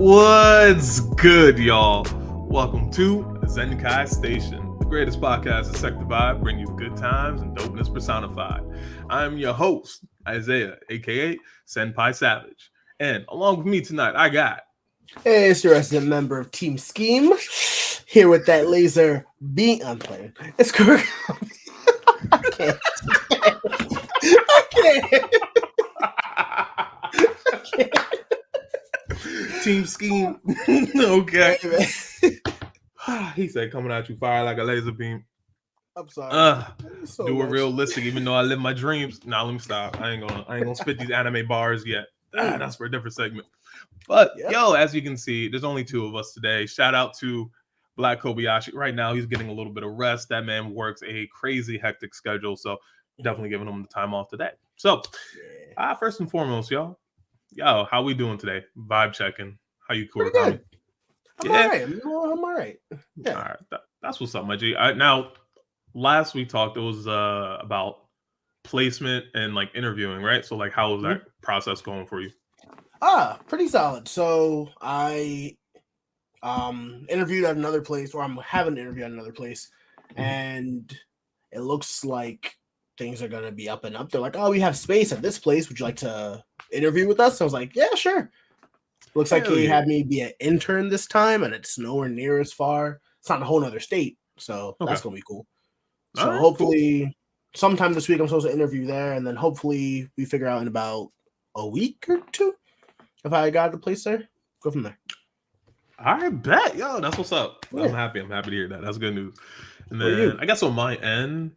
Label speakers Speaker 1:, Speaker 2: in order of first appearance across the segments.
Speaker 1: What's good, y'all? Welcome to Zenkai Station, the greatest podcast in Sector Vibe, bring you good times and dopeness personified. I'm your host, Isaiah, aka Senpai Savage. And along with me tonight, I got...
Speaker 2: Hey, it's your resident member of Team Scheme, here with that laser beam. I'm playing. It's Kirk. I can't.
Speaker 1: Team Scheme. Okay. He said, coming at you fire like a laser beam.
Speaker 2: I'm sorry.
Speaker 1: So do it realistic, even though I live my dreams. Nah, let me stop. I ain't gonna spit these anime bars yet. That's for a different segment. But yo, as you can see, there's only two of us today. Shout out to Black Kobayashi. Right now, he's getting a little bit of rest. That man works a crazy hectic schedule, so definitely giving him the time off today. So, first and foremost, yo, how we doing today? Vibe checking. How you cool?
Speaker 2: I'm all right. I'm all right. Yeah.
Speaker 1: All right. That's what's up, my G. Now, last we talked, it was about placement and like interviewing, right? So, like, how was that process going for you?
Speaker 2: Pretty solid. So I interviewed at another place, or I'm having an interview at another place, and it looks like things are gonna be up and up. They're like, "Oh, we have space at this place. Would you like to interview with us?" So I was like, "Yeah, sure." Looks like he had me be an intern this time, and it's nowhere near as far. It's not in a whole other state, so that's gonna be cool. So hopefully, sometime this week, I'm supposed to interview there, and then hopefully we figure out in about a week or two if I got the place there. Go from there.
Speaker 1: I bet, yo, that's what's up. Yeah. I'm happy to hear that. That's good news. And then I guess on my end,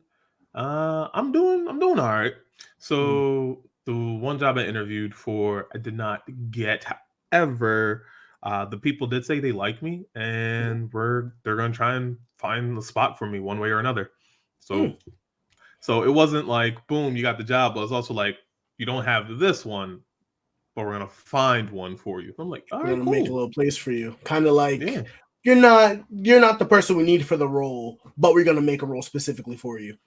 Speaker 1: I'm doing all right. So the one job I interviewed for, I did not get. However, the people did say they like me, and they're gonna try and find the spot for me one way or another. So it wasn't like boom, you got the job, but it's also like you don't have this one, but we're gonna find one for you. I'm like, all right,
Speaker 2: we're gonna make a little place for you. Kind of like you're not the person we need for the role, but we're gonna make a role specifically for you.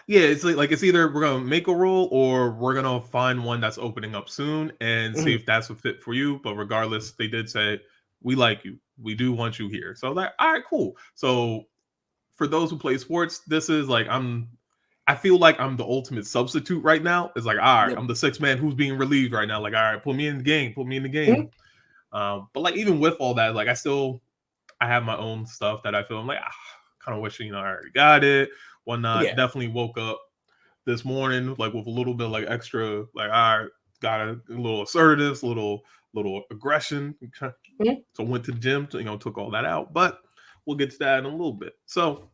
Speaker 1: Yeah, it's like it's either we're gonna make a role or we're gonna find one that's opening up soon and see if that's a fit for you. But regardless, they did say we like you, we do want you here. So like, all right, cool. So for those who play sports, this is like I feel like I'm the ultimate substitute right now. It's like, all right, I'm the sixth man who's being relieved right now. Like, all right, put me in the game. But like even with all that, like I have my own stuff that I feel I'm like kind of wishing I already got it. Whatnot. Definitely woke up this morning like with a little bit like extra, like I got a little assertiveness, little aggression. So went to the gym, took all that out. But we'll get to that in a little bit. So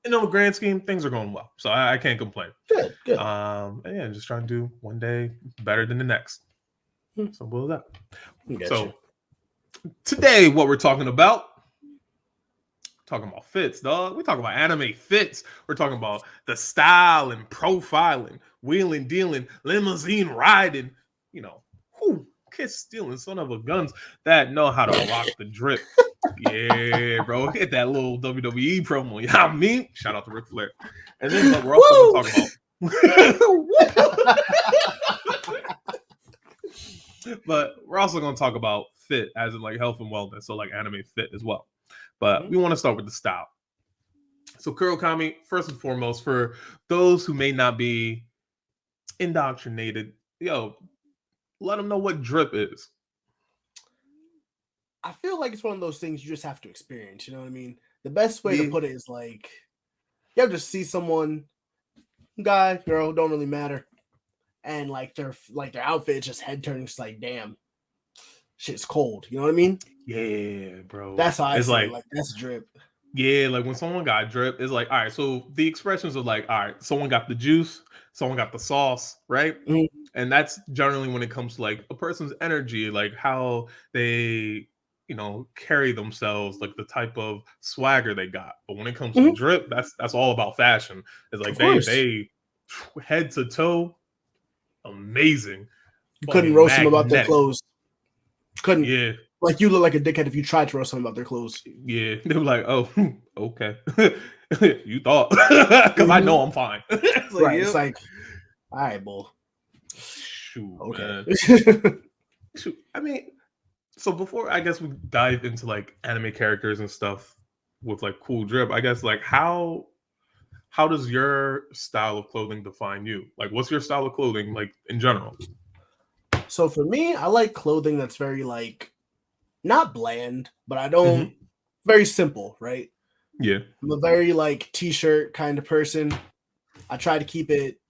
Speaker 1: in the grand scheme, things are going well. So I can't complain.
Speaker 2: Good.
Speaker 1: And just trying to do one day better than the next. So what was that? So today, what we're talking about fits, dog. We're talking about anime fits. We're talking about the style and profiling, wheeling, dealing, limousine riding, kiss stealing, son of a guns that know how to rock the drip. Yeah, bro. Hit that little WWE promo. You know what I mean? Shout out to Ric Flair. And then we're also going to talk about but we're also going to talk about fit as in like health and wellness. So like anime fit as well. But we want to start with the style. So Kurokami, first and foremost, for those who may not be indoctrinated, let them know what drip is.
Speaker 2: I feel like it's one of those things you just have to experience. You know what I mean? The best way to put it is like you have to see someone, guy, girl, don't really matter, and like their outfit is just head turning. Just like, damn, shit's cold. You know what I mean?
Speaker 1: Yeah, bro.
Speaker 2: That's how I say like that's drip.
Speaker 1: Yeah, like when someone got drip, it's like, all right, so the expressions are like, all right, someone got the juice, someone got the sauce, right? And that's generally when it comes to like a person's energy, like how they, carry themselves, like the type of swagger they got. But when it comes to drip, that's all about fashion. It's like they head to toe, amazing.
Speaker 2: You couldn't roast them about their clothes. Couldn't. Yeah. Like you look like a dickhead if you tried to roast them about their clothes.
Speaker 1: Yeah, they were like, "Oh, okay." You thought because I know I'm fine.
Speaker 2: It's like, it's like, all right, bull.
Speaker 1: Shoot, okay.
Speaker 2: Man.
Speaker 1: Shoot, I mean, So before I guess we dive into like anime characters and stuff with like cool drip, I guess like how does your style of clothing define you? Like what's your style of clothing like in general?
Speaker 2: So for me, I like clothing that's very like not bland, but I don't
Speaker 1: Hmm.
Speaker 2: very simple, right?
Speaker 1: Yeah.
Speaker 2: I'm a very like t-shirt kind of person. I try to keep it,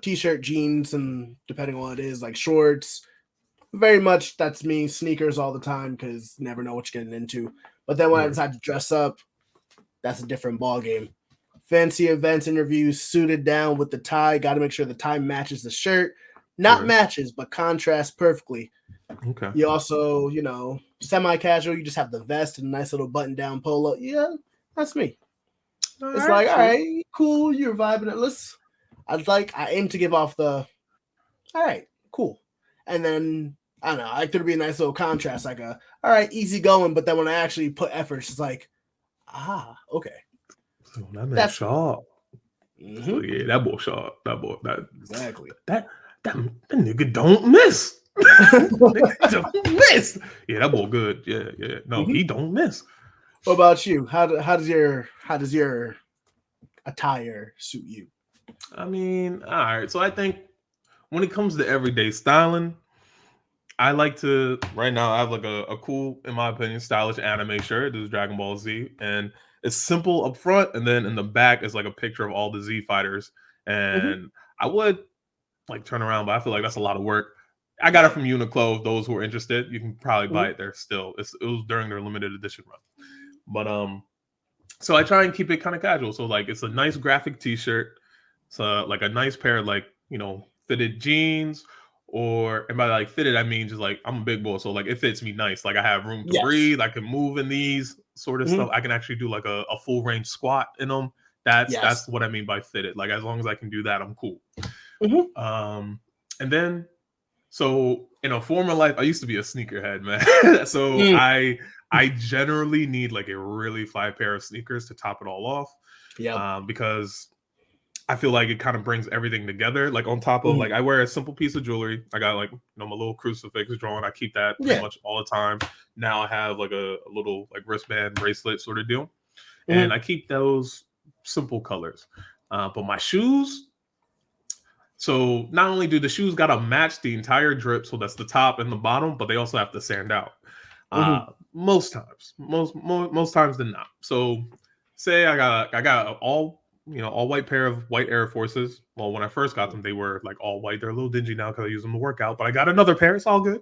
Speaker 2: t-shirt, jeans, and depending on what it is, like shorts. Very much that's me. Sneakers all the time because never know what you're getting into. But then when I
Speaker 1: Right.
Speaker 2: decide to dress up, that's a different ball game. Fancy events, interviews, suited down with the tie. Got to make sure the tie matches the shirt. Not
Speaker 1: Right.
Speaker 2: matches, but contrasts perfectly.
Speaker 1: Okay.
Speaker 2: You also, semi-casual. You just have the vest and a nice little button-down polo. Yeah, that's me.
Speaker 1: All
Speaker 2: It's
Speaker 1: right.
Speaker 2: like, all
Speaker 1: So
Speaker 2: right, cool. You're vibing it. I aim to give off the, all right, cool. And then I don't know. I like there to be a nice little contrast, like all right, easy going. But then when I actually put effort, it's like, okay,
Speaker 1: that man
Speaker 2: that's me.
Speaker 1: sharp. So
Speaker 2: Mm-hmm.
Speaker 1: yeah, that boy sharp. That boy
Speaker 2: Exactly.
Speaker 1: that that nigga don't miss. Nigga don't miss. Yeah, that boy good. Yeah, yeah. No,
Speaker 2: Mm-hmm.
Speaker 1: he don't miss.
Speaker 2: What about you? How does your attire suit you?
Speaker 1: I mean, all right. So I think when it comes to everyday styling, I like to right now I have like a cool, in my opinion, stylish anime shirt. This is Dragon Ball Z, and it's simple up front, and then in the back is like a picture of all the Z fighters.
Speaker 2: Mm-hmm.
Speaker 1: And I would like turn around, but I feel like that's a lot of work. I got it
Speaker 2: Yeah.
Speaker 1: from Uniqlo. Those who are interested, you can probably buy
Speaker 2: Mm-hmm.
Speaker 1: it there still. It was during their limited edition run, but so I try and keep it kind of casual. So like it's a nice graphic T-shirt. So like a nice pair of like fitted jeans, or and by like fitted I mean just like I'm a big boy, so like it fits me nice. Like I have room to
Speaker 2: Yes.
Speaker 1: breathe. I can move in these sort of
Speaker 2: Mm-hmm.
Speaker 1: stuff. I can actually do like a full range squat in them. That's
Speaker 2: Yes.
Speaker 1: what I mean by fitted. Like as long as I can do that, I'm cool.
Speaker 2: Mm-hmm.
Speaker 1: And then so in a former life, I used to be a sneakerhead, man. So
Speaker 2: Mm.
Speaker 1: I generally need like a really fly pair of sneakers to top it all off,
Speaker 2: Yep.
Speaker 1: because I feel like it kind of brings everything together. Like on top of
Speaker 2: Mm-hmm.
Speaker 1: like I wear a simple piece of jewelry. I got like my little crucifix drawn. I keep that pretty
Speaker 2: Yeah.
Speaker 1: much all the time. Now I have like a little like wristband bracelet sort of deal, and
Speaker 2: Mm-hmm.
Speaker 1: I keep those simple colors. But my shoes, so not only do the shoes gotta match the entire drip, so that's the top and the bottom, but they also have to stand out.
Speaker 2: Mm-hmm.
Speaker 1: Most times, most times than not. So say I got a all white pair of white Air Forces. Well, when I first got them, they were like all white. They're a little dingy now because I use them to work out. But I got another pair. It's all good.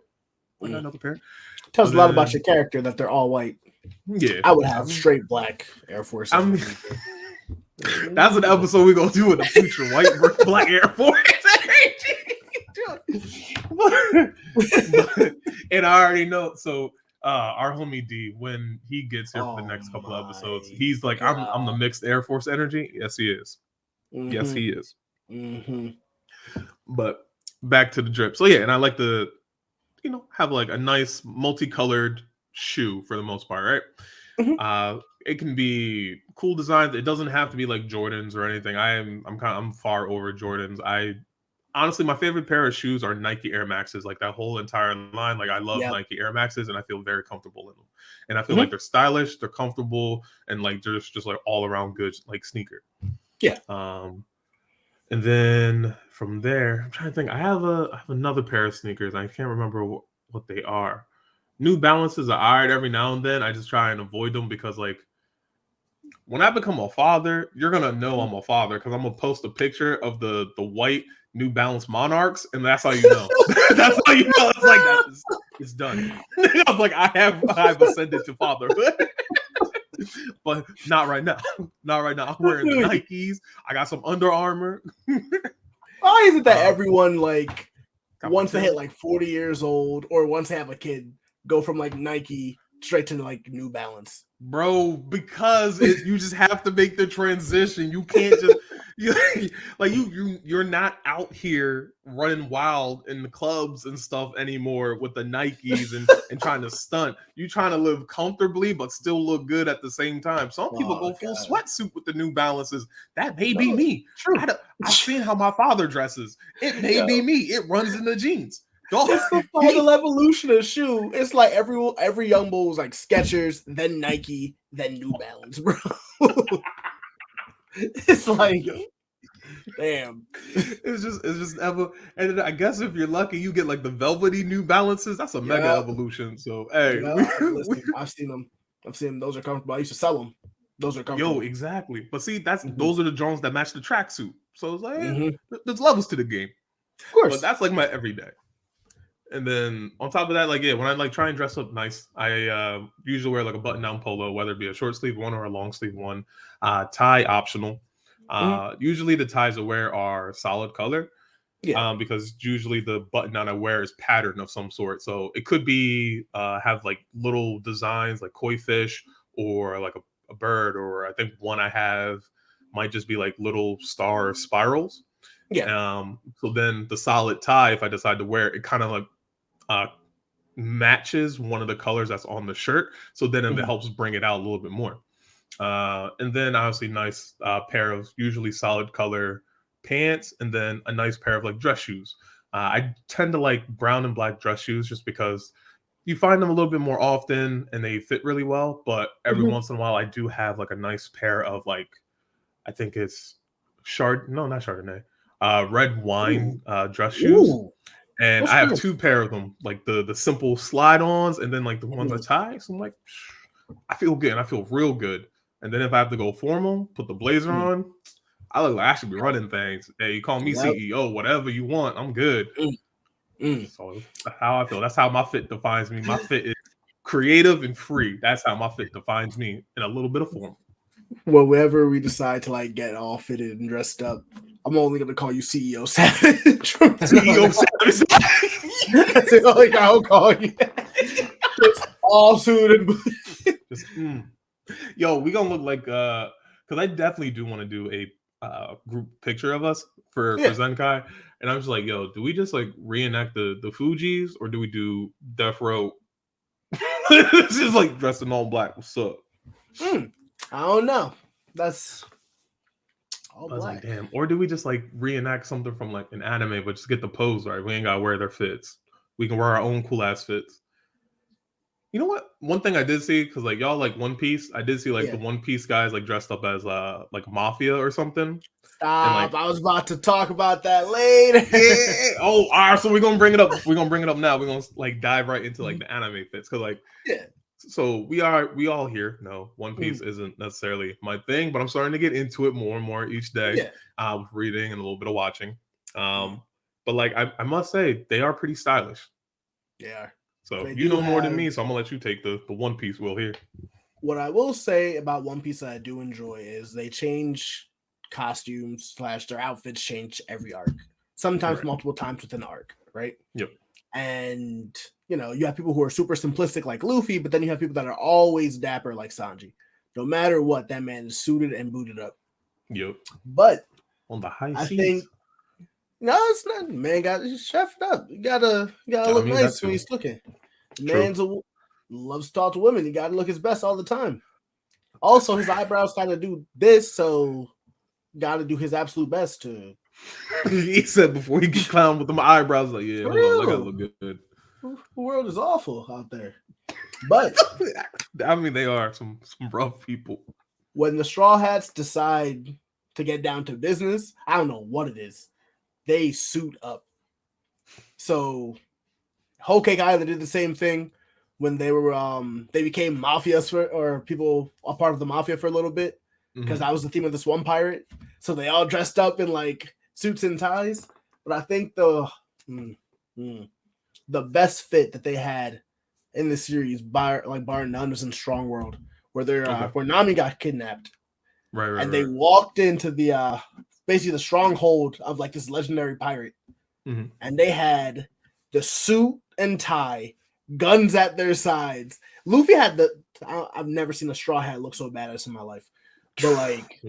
Speaker 1: I got
Speaker 2: Mm.
Speaker 1: another pair. So
Speaker 2: Tells a lot about
Speaker 1: then
Speaker 2: your character that they're all white.
Speaker 1: yeah,
Speaker 2: I would have
Speaker 1: I'm
Speaker 2: straight black Air Forces
Speaker 1: I'm
Speaker 2: with me.
Speaker 1: that's an episode we're gonna do in the future. White versus black Air Force. but, and I already know. So our homie D, when he gets here for the
Speaker 2: Oh
Speaker 1: next couple of episodes,
Speaker 2: my
Speaker 1: he's like, I'm the
Speaker 2: god.
Speaker 1: mixed Air Force energy. Yes, he is. Yes,
Speaker 2: Mm-hmm.
Speaker 1: he is.
Speaker 2: Mm-hmm.
Speaker 1: But back to the drip. So yeah, and I like to, have like a nice multicolored shoe for the most part, right?
Speaker 2: Mm-hmm.
Speaker 1: It can be cool designs. It doesn't have to be like Jordans or anything. I'm far over Jordans. I honestly, my favorite pair of shoes are Nike Air Maxes. Like that whole entire line. Like I love
Speaker 2: Yep.
Speaker 1: Nike Air Maxes, and I feel very comfortable in them. And I feel like
Speaker 2: Mm-hmm.
Speaker 1: they're stylish, they're comfortable, and like they're just like all around good like sneaker.
Speaker 2: Yeah.
Speaker 1: Um, and then from there, I'm trying to think. I have another pair of sneakers. I can't remember what they are. New Balances are alright every now and then. I just try and avoid them because like when I become a father, you're gonna know I'm a father because I'm gonna post a picture of the white New Balance Monarchs, and that's how you know. That's how you know. It's like it's done. I'm like I've ascended to fatherhood, but not right now. Not right now. I'm wearing the Nikes. I got some Under Armour.
Speaker 2: Why is it that
Speaker 1: Uh,
Speaker 2: everyone like
Speaker 1: got my
Speaker 2: once they hit
Speaker 1: Tim.
Speaker 2: like 40 years old or once they have a kid go from like Nike straight to like New Balance?
Speaker 1: Bro, because you just have to make the transition. You can't just you, you're not out here running wild in the clubs and stuff anymore with the Nikes and trying to stunt. You trying to live comfortably but still look good at the same time. Some people
Speaker 2: Oh
Speaker 1: go full
Speaker 2: god.
Speaker 1: sweatsuit with the New Balances. That may be
Speaker 2: No,
Speaker 1: me.
Speaker 2: true.
Speaker 1: I've seen how my father dresses. It may be
Speaker 2: Yo,
Speaker 1: me. It runs in the jeans.
Speaker 2: It's the final evolution of shoe. It's like every young bull was like Skechers, then Nike, then New Balance, bro. It's like, damn.
Speaker 1: It's just ever. And then I guess if you're lucky, you get like the velvety New Balances. That's a mega evolution. So hey,
Speaker 2: Listen, I've seen them. Those are comfortable. I used to sell them. Those are comfortable.
Speaker 1: Yo, exactly. But see, those are the drones that match the tracksuit. So it's like there's levels to the game.
Speaker 2: Of course.
Speaker 1: But that's like my everyday. And then on top of that, like when I like try and dress up nice, I usually wear like a button-down polo, whether it be a short sleeve one or a long sleeve one. Tie optional. Usually the ties I wear are solid color.
Speaker 2: Yeah.
Speaker 1: Because usually the button down I wear is pattern of some sort. So it could be have like little designs like koi fish or like a bird, or I think one I have might just be like little star spirals.
Speaker 2: Yeah.
Speaker 1: So then the solid tie, if I decide to wear it, it kind of like matches one of the colors that's on the shirt. So then it helps bring it out a little bit more. And then obviously nice pair of usually solid color pants, and then a nice pair of like dress shoes. I tend to like brown and black dress shoes just because you find them a little bit more often and they fit really well. But every once in a while, I do have like a nice pair of like, I think it's not Chardonnay, red wine dress shoes.
Speaker 2: Ooh.
Speaker 1: And
Speaker 2: What's
Speaker 1: I have
Speaker 2: this?
Speaker 1: 2 pair of them, like the simple slide-ons, and then like the ones I tie. So I'm like, I feel good, and I feel real good. And then if I have to go formal, put the blazer on, I look like I should be running things. Hey, you call me CEO, whatever you want, I'm good. So that's how I feel. That's how my fit defines me. My fit is creative and free. That's how my fit defines me, in a little bit of form.
Speaker 2: Well, whenever we decide to like get all fitted and dressed up, I'm only gonna call you CEO Savage.
Speaker 1: CEO Savage.
Speaker 2: That's the only guy I'll call you. Just all suit and
Speaker 1: boots. Yo, we gonna look like because I definitely do want to do a group picture of us for Zenkai, and I'm just like, yo, do we just like reenact the Fujis, or do we do Death Row? It's just like dressed in all black. What's up?
Speaker 2: I don't know. That's all black.
Speaker 1: Like, damn. Or do we just like reenact something from like an anime, but just get the pose right? We ain't gotta wear their fits. We can wear our own cool ass fits. You know what? One thing I did see, because like y'all like One Piece, I did see like the One Piece guys like dressed up as like mafia or something.
Speaker 2: Stop! And, like, I was about to talk about that later.
Speaker 1: Yeah. Oh, all right. So we're gonna bring it up. We're gonna bring it up now. We're gonna like dive right into like the anime fits, because like So we all here know One Piece isn't necessarily my thing, but I'm starting to get into it more and more each day. With reading and a little bit of watching. But like I must say they are pretty stylish.
Speaker 2: They are.
Speaker 1: So you know more than me, so I'm gonna let you take the One Piece wheel here.
Speaker 2: What I will say about One Piece that I do enjoy is they change costumes / their outfits change every arc. Sometimes multiple times within the arc, right?
Speaker 1: Yep.
Speaker 2: And you know, you have people who are super simplistic like Luffy, but then you have people that are always dapper like Sanji. No matter what, that man is suited and booted up.
Speaker 1: Yep.
Speaker 2: But
Speaker 1: on the high
Speaker 2: seas.
Speaker 1: I think
Speaker 2: no, it's not. Man got chefed up. You gotta look nice when he's cooking. Man's loves to talk to women. You gotta look his best all the time. Also, his eyebrows kind of do this, so gotta do his absolute best to.
Speaker 1: He said before he get clowned with them eyebrows, like, yeah, hold on, I gotta look good.
Speaker 2: The world is awful out there. But
Speaker 1: I mean, they are some rough people.
Speaker 2: When the Straw Hats decide to get down to business, I don't know what it is. They suit up. So Whole Cake Island did the same thing when they were they became mafias or people a part of the mafia for a little bit, because that was the theme of this one pirate. So they all dressed up in like suits and ties. But I think the best fit that they had in the series, bar none, was in Strong World, where where Nami got kidnapped, and they walked into the basically the stronghold of like this legendary pirate, and they had the suit and tie, guns at their sides. Luffy had I've never seen a straw hat look so badass in my life, but like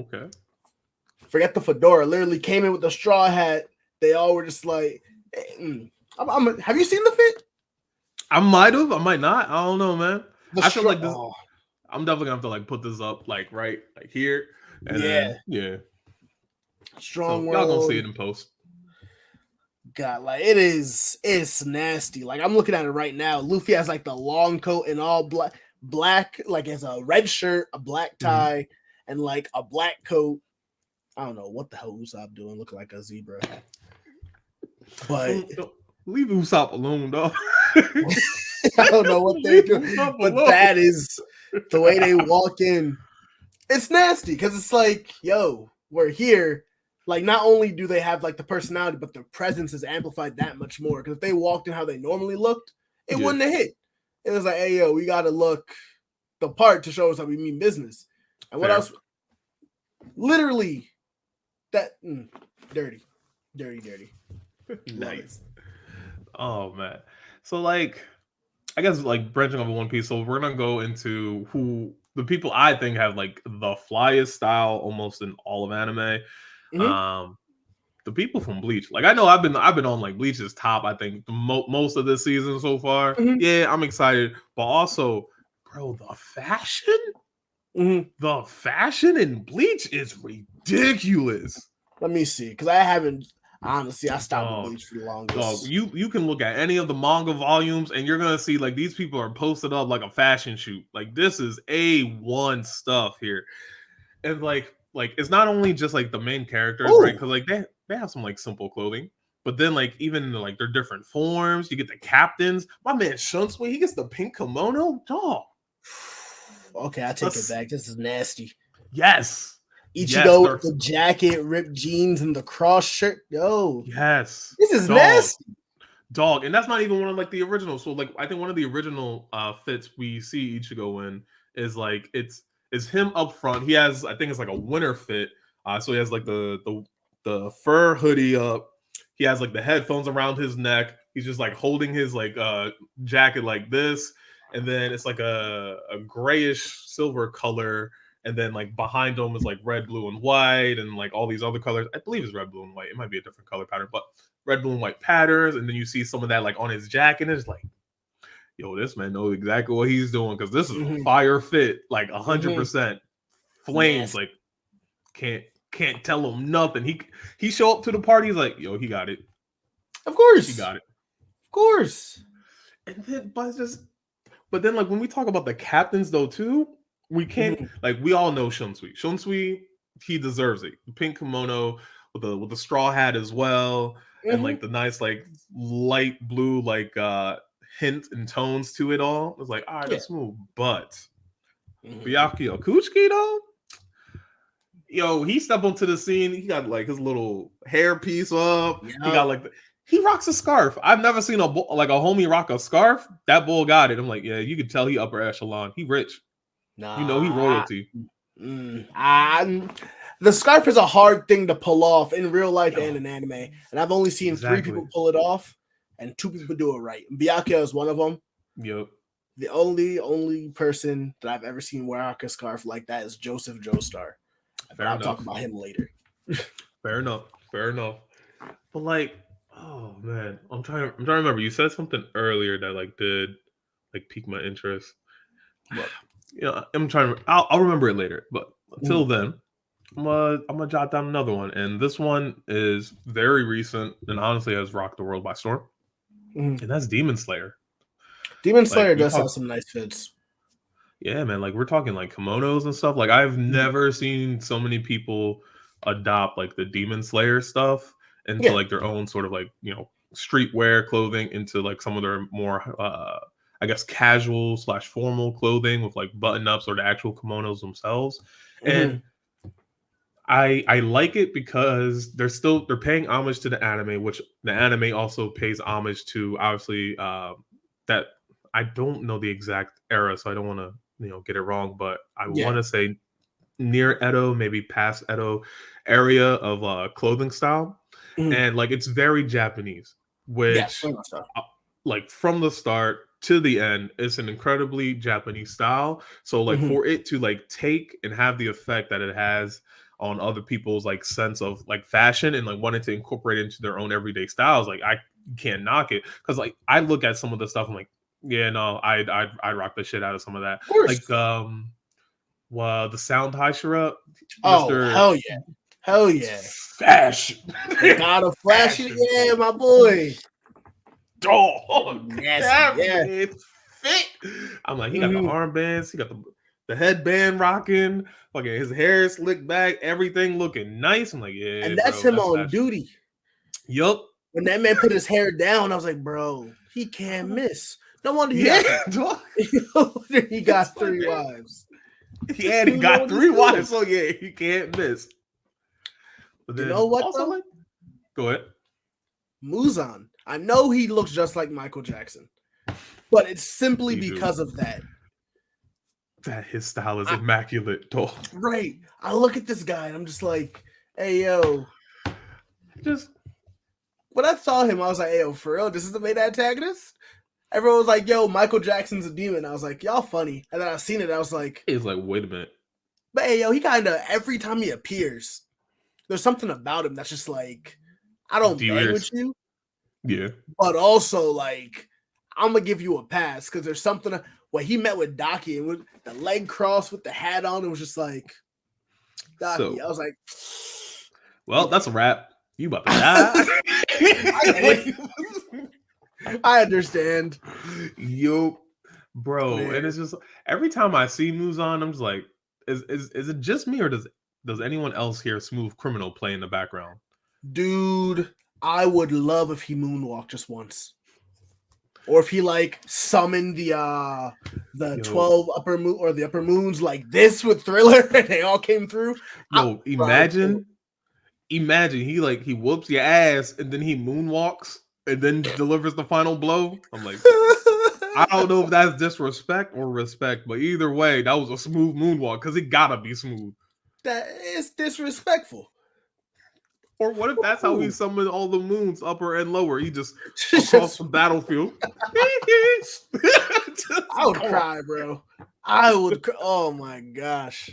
Speaker 2: forget the fedora, literally came in with the straw hat. They all were just like, have you seen the fit?
Speaker 1: I might have, I might not. I don't know, man. I feel like this. I'm definitely gonna have to like put this up like right like here. And then,
Speaker 2: Strong
Speaker 1: so
Speaker 2: World.
Speaker 1: Y'all gonna see it in post.
Speaker 2: God, like it's nasty. Like I'm looking at it right now. Luffy has like the long coat and all black, like it's a red shirt, a black tie, and like a black coat. I don't know what the hell Usopp doing, looking like a zebra. But
Speaker 1: Don't leave Usopp alone, dog.
Speaker 2: I don't know what they're doing. But that is the way they walk in. It's nasty because it's like, yo, we're here. Like, not only do they have like the personality, but their presence is amplified that much more. Because if they walked in how they normally looked, it wouldn't have hit. It was like, hey, yo, we got to look the part to show us that we mean business. And what else? Literally, that dirty.
Speaker 1: Nice. Oh man. So like, I guess like branching off of One Piece. So we're gonna go into who the people I think have like the flyest style almost in all of anime. The people from Bleach. Like I know I've been on like Bleach's top. I think most of this season so far. Yeah, I'm excited, but also, bro, the fashion. The fashion in Bleach is ridiculous.
Speaker 2: Let me see, because I haven't honestly. I stopped Bleach for the longest.
Speaker 1: Dog, you can look at any of the manga volumes and you're gonna see like these people are posted up like a fashion shoot. Like this is A1 stuff here, and like it's not only just like the main characters, right? Because like they have some like simple clothing, but then like even like their different forms. You get the captains. My man Shunsui, he gets the pink kimono. Dog.
Speaker 2: Okay, I take it back. This is nasty.
Speaker 1: Yes.
Speaker 2: Ichigo with the jacket, ripped jeans, and the cross shirt. Yo.
Speaker 1: Yes.
Speaker 2: This is nasty.
Speaker 1: Dog. And that's not even one of like the originals. So like I think one of the original fits we see Ichigo in is like it's him up front. He has, I think it's like a winter fit. So he has like the fur hoodie up. He has like the headphones around his neck. He's just like holding his like jacket like this. And then it's like a grayish silver color. And then like behind him is like red, blue, and white, and like all these other colors. I believe it's red, blue, and white. It might be a different color pattern, but red, blue, and white patterns. And then you see some of that like on his jacket. And it's like, yo, this man knows exactly what he's doing because this is a fire fit, like 100% flames. Like can't tell him nothing. He show up to the party. He's like, yo, he got it.
Speaker 2: Of course,
Speaker 1: he got it.
Speaker 2: Of course.
Speaker 1: And then, but then like when we talk about the captains though too. We can't like we all know Shunsui. Shunsui, he deserves it. The pink kimono with the straw hat as well, and like the nice like light blue like hint and tones to it all. It's like, all right, that's smooth. But Byakuya Kuchiki though, yo, he stepped onto the scene. He got like his little hair piece up. Yep. He got like he rocks a scarf. I've never seen a homie rock a scarf. That bull got it. I'm like, yeah, you can tell he upper echelon. He rich.
Speaker 2: Nah,
Speaker 1: you know he royalty.
Speaker 2: The scarf is a hard thing to pull off in real life and in anime, and I've only seen 3 people pull it off, and 2 people do it right. Byakuya is one of them.
Speaker 1: Yep.
Speaker 2: The only person that I've ever seen wear a scarf like that is Joseph Joestar. But I'll talk about him later.
Speaker 1: Fair enough. But like, oh man, I'm trying to remember. You said something earlier that like did like pique my interest. But I'm trying to. I'll remember it later. But until then, I'm gonna jot down another one, and this one is very recent and honestly has rocked the world by storm. And that's Demon Slayer.
Speaker 2: Demon Slayer does have some nice fits.
Speaker 1: Yeah, man. Like we're talking like kimonos and stuff. Like I've never seen so many people adopt like the Demon Slayer stuff into like their own sort of like streetwear clothing into like some of their more I guess casual / formal clothing with like button ups or the actual kimonos themselves. And I like it because they're paying homage to the anime, which the anime also pays homage to obviously that I don't know the exact era, so I don't want to get it wrong, but I want to say near Edo, maybe past Edo area of clothing style. And like it's very Japanese, which like from the start to the end, it's an incredibly Japanese style. So like for it to like take and have the effect that it has on other people's like sense of like fashion and like wanting to incorporate it into their own everyday styles, like I can't knock it. Because like I look at some of the stuff, I'm like, yeah, no, I'd rock the shit out of some of that. Like well, the Sound Hashira.
Speaker 2: Oh, hell yeah. Hell yeah.
Speaker 1: Fashion.
Speaker 2: They got a flashy. Yeah, my boy.
Speaker 1: Dog.
Speaker 2: Nasty.
Speaker 1: That
Speaker 2: Yeah.
Speaker 1: man fit. I'm like, he got the armbands, he got the headband rocking, fucking his hair slicked back, everything looking nice. I'm like, yeah,
Speaker 2: And that's
Speaker 1: bro,
Speaker 2: him
Speaker 1: that's
Speaker 2: on
Speaker 1: fashion.
Speaker 2: duty.
Speaker 1: Yup.
Speaker 2: When that man put his hair down, I was like, bro, he can't miss. No wonder he
Speaker 1: Yeah,
Speaker 2: got
Speaker 1: dog.
Speaker 2: no wonder he got
Speaker 1: It's like,
Speaker 2: 3
Speaker 1: yeah.
Speaker 2: wives.
Speaker 1: Yeah, and he got 3 wives, so yeah, he can't miss. But then
Speaker 2: You know what
Speaker 1: also
Speaker 2: though?
Speaker 1: like, go ahead.
Speaker 2: Muzan. I know he looks just like Michael Jackson, but it's simply
Speaker 1: He do.
Speaker 2: because of that.
Speaker 1: That his style is immaculate, dog.
Speaker 2: Right. I look at this guy and I'm just like, hey yo.
Speaker 1: Just
Speaker 2: When I saw him, I was like, hey yo, for real, this is the main antagonist? Everyone was like, yo, Michael Jackson's a demon. I was like, y'all funny. And then I seen it, I was like,
Speaker 1: he's like, wait a minute.
Speaker 2: but hey yo, he kinda every time he appears, there's something about him that's just like, I don't bang with you.
Speaker 1: Yeah.
Speaker 2: But also, like, I'm gonna give you a pass because there's something when he met with Daki and with the leg cross with the hat on, it was just like Daki.
Speaker 1: So,
Speaker 2: I was like,
Speaker 1: well, that's a wrap. You about to die.
Speaker 2: I understand.
Speaker 1: Yo, bro.
Speaker 2: Man.
Speaker 1: And it's just every time I see Muzan, I'm just like, is it just me or does anyone else hear Smooth Criminal play in the background?
Speaker 2: Dude, I would love if he moonwalked just once. Or if he like summoned the 12 upper moon or the upper moons like this with Thriller and they all came through.
Speaker 1: Yo, imagine he whoops your ass and then he moonwalks and then delivers the final blow. I'm like, I don't know if that's disrespect or respect, but either way, that was a smooth moonwalk because it gotta be smooth.
Speaker 2: That is disrespectful.
Speaker 1: Or what if that's how he summoned all the moons, upper and lower? He just across the battlefield.
Speaker 2: I would cry, bro. I would. Oh my gosh.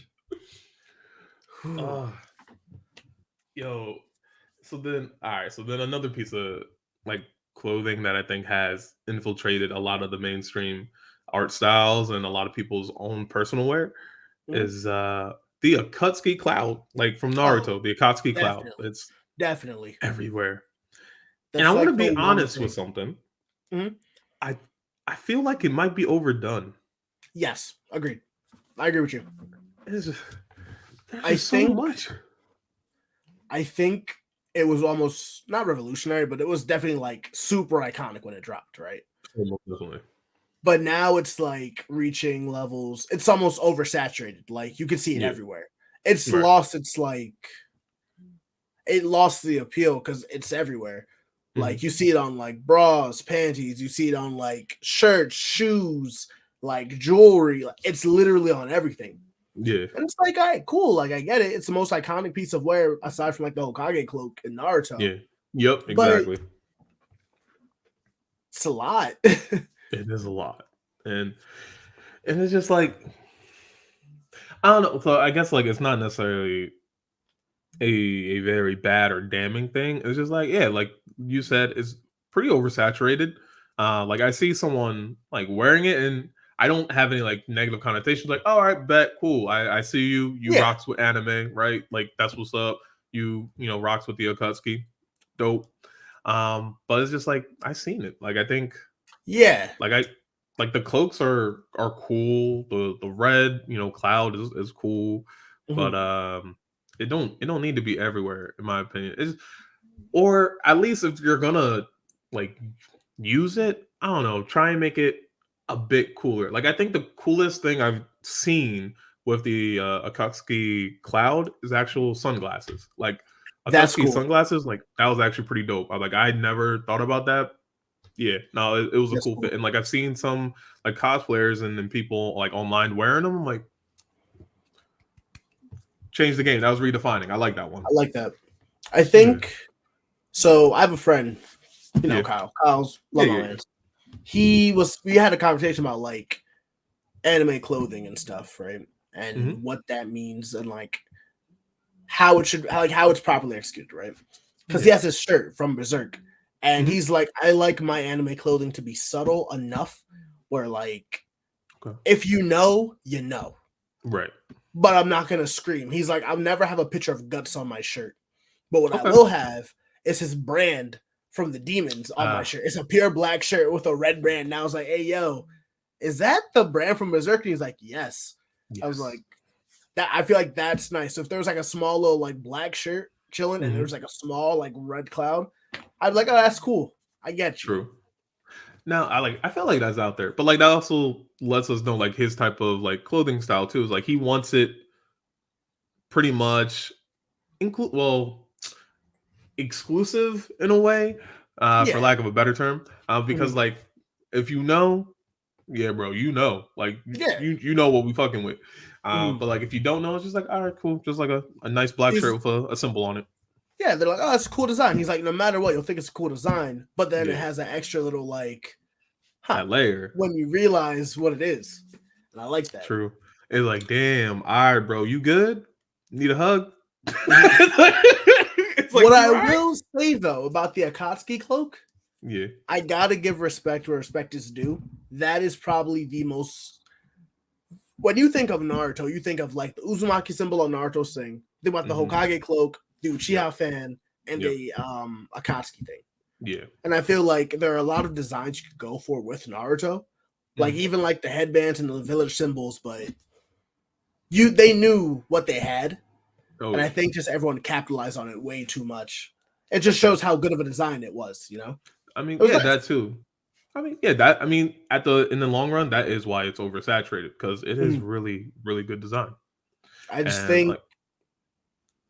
Speaker 1: Yo, so then, all right. So then another piece of like clothing that I think has infiltrated a lot of the mainstream art styles and a lot of people's own personal wear is the Akatsuki cloud, like from Naruto, the Akatsuki cloud. It's
Speaker 2: definitely
Speaker 1: everywhere. And I want to be honest with something. I feel like it might be overdone.
Speaker 2: Yes, agreed. I agree with you.
Speaker 1: I think so much.
Speaker 2: I think it was almost not revolutionary, but it was definitely like super iconic when it dropped, right?
Speaker 1: Definitely.
Speaker 2: But now it's like reaching levels. It's almost oversaturated. Like you can see it everywhere. It's lost. It's like it lost the appeal because it's everywhere. Like you see it on like bras, panties. You see it on like shirts, shoes, like jewelry. Like, it's literally on everything.
Speaker 1: Yeah.
Speaker 2: And it's like, all right, cool. Like I get it. It's the most iconic piece of wear aside from like the Hokage cloak in Naruto.
Speaker 1: Yeah. Yep. Exactly.
Speaker 2: But it's a lot.
Speaker 1: It is a lot. And it's just like I don't know. So I guess like it's not necessarily a very bad or damning thing. It's just like, yeah, like you said, it's pretty oversaturated. Like I see someone like wearing it and I don't have any like negative connotations. Like, oh, all right, bet, cool. I see you. You rocks with anime, right? Like that's what's up. You know rocks with the Akatsuki, dope. But it's just like I seen it. Like I think, like the cloaks are cool. The red, cloud is cool, but it don't need to be everywhere in my opinion. Or at least if you're gonna like use it, I don't know, try and make it a bit cooler. Like I think the coolest thing I've seen with the Akatsuki cloud is actual sunglasses. Like Akatsuki sunglasses, like that was actually pretty dope. I never thought about that. Yeah, no, it was a cool fit. And like I've seen some like cosplayers and then people like online wearing them. I'm like, change the game. That was redefining. I like that one.
Speaker 2: I like that. I think so. I have a friend, Kyle. Kyle's Love Islands. We had a conversation about like anime clothing and stuff, right? And what that means and like how it's properly executed, right? Because he has his shirt from Berserk. And he's like, I like my anime clothing to be subtle enough where, like, if you know, you know.
Speaker 1: Right.
Speaker 2: but I'm not gonna scream. He's like, I'll never have a picture of Guts on my shirt, but what I
Speaker 1: Okay.
Speaker 2: will have is his brand from the Demons on my
Speaker 1: Ah,
Speaker 2: shirt. It's a pure black shirt with a red brand. And I was like, hey, yo, is that the brand from Berserk? And he's like, yes. I was
Speaker 1: yes.
Speaker 2: like, that. I feel like that's nice. So if there was like a small little like black shirt chilling and there was
Speaker 1: Mhm.
Speaker 2: like a small like red cloud, I'd be like, oh, that's cool. I get you.
Speaker 1: True. Now, I feel like that's out there, but like that also lets us know like his type of like clothing style too. Is like he wants it pretty much include well exclusive in a way, for
Speaker 2: Yeah.
Speaker 1: lack of a better term, because
Speaker 2: Mhm.
Speaker 1: like if you know, yeah, bro, you know, like
Speaker 2: Yeah.
Speaker 1: you know what we fucking with.
Speaker 2: Mhm.
Speaker 1: But like if you don't know, it's just like all right, cool, just like a nice black shirt
Speaker 2: He's,
Speaker 1: with a symbol on it.
Speaker 2: yeah, they're like, oh, it's a cool design. He's like, no matter what, you'll think it's a cool design, but then it
Speaker 1: Yeah,
Speaker 2: has that extra little like, huh,
Speaker 1: that layer.
Speaker 2: when you realize what it is. And I like that.
Speaker 1: True. It's like, damn, all right, bro, you good? Need a hug?
Speaker 2: Mhm.
Speaker 1: It's like,
Speaker 2: What
Speaker 1: you
Speaker 2: I
Speaker 1: all right?
Speaker 2: will say though about the Akatsuki cloak,
Speaker 1: Yeah.
Speaker 2: I gotta give respect where respect is due. That is probably the most. When you think of Naruto, you think of like the Uzumaki symbol on Naruto's thing. Think about the
Speaker 1: Hmm.
Speaker 2: Hokage cloak, the
Speaker 1: Yep.
Speaker 2: Uchiha fan, and
Speaker 1: Yep.
Speaker 2: the Akatsuki thing.
Speaker 1: Yeah.
Speaker 2: And I feel like there are a lot of designs you could go for with Naruto, like
Speaker 1: Mhm.
Speaker 2: even like the headbands and the village symbols. But they knew what they had,
Speaker 1: Oh
Speaker 2: and I
Speaker 1: yeah.
Speaker 2: think just everyone capitalized on it way too much. It just
Speaker 1: Yeah.
Speaker 2: shows how good of a design it was.
Speaker 1: I mean,
Speaker 2: It was
Speaker 1: yeah,
Speaker 2: nice.
Speaker 1: that too. I mean, yeah, that I mean, at the in the long run, that is why it's oversaturated because it is
Speaker 2: Mhm.
Speaker 1: really, really good design.
Speaker 2: I just
Speaker 1: And
Speaker 2: think
Speaker 1: like,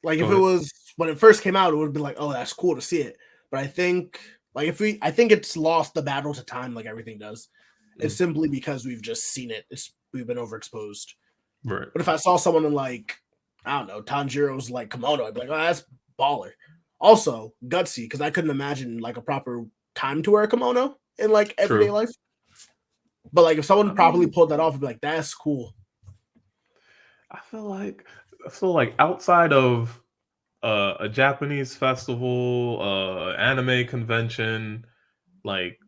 Speaker 2: like
Speaker 1: go
Speaker 2: if it
Speaker 1: ahead.
Speaker 2: was when it first came out, it would have been like, oh, that's cool to see it. But I think like I think it's lost the battle to time like everything does. It's
Speaker 1: Mm,
Speaker 2: simply because we've just seen it. We've been overexposed.
Speaker 1: right.
Speaker 2: But if I saw someone in like, I don't know, Tanjiro's like kimono, I'd be like, oh, that's baller. Also, gutsy, because I couldn't imagine like a proper time to wear a kimono in like everyday
Speaker 1: True.
Speaker 2: life. But like if someone
Speaker 1: I
Speaker 2: properly
Speaker 1: mean,
Speaker 2: pulled that off, I'd be like, that's cool.
Speaker 1: I feel like outside of a Japanese festival, anime convention, like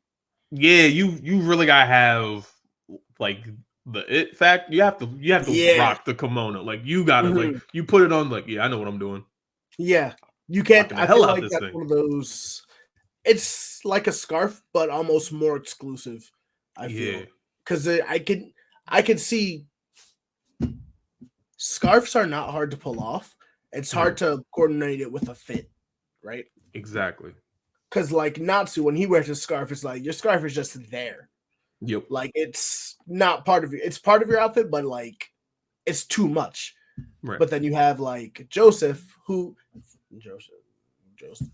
Speaker 1: yeah, you really gotta have like the it fact. You have to
Speaker 2: Yeah.
Speaker 1: rock the kimono. Like you gotta like
Speaker 2: Mhm.
Speaker 1: you put it on. Like yeah, I know what I'm doing.
Speaker 2: Yeah. You can't,
Speaker 1: Rocking the
Speaker 2: I
Speaker 1: hell
Speaker 2: feel
Speaker 1: out
Speaker 2: like
Speaker 1: this
Speaker 2: that's
Speaker 1: thing.
Speaker 2: one of those, it's like a scarf, but almost more exclusive, I
Speaker 1: Yeah.
Speaker 2: feel. Because I could see scarves are not hard to pull off. It's hard
Speaker 1: Right.
Speaker 2: to coordinate it with a fit, right?
Speaker 1: Exactly.
Speaker 2: Because like Natsu, when he wears his scarf, it's like your scarf is just there.
Speaker 1: Yep.
Speaker 2: Like it's not part of it's part of your outfit, but like it's too much.
Speaker 1: Right.
Speaker 2: But then you have like Joseph, who Joseph,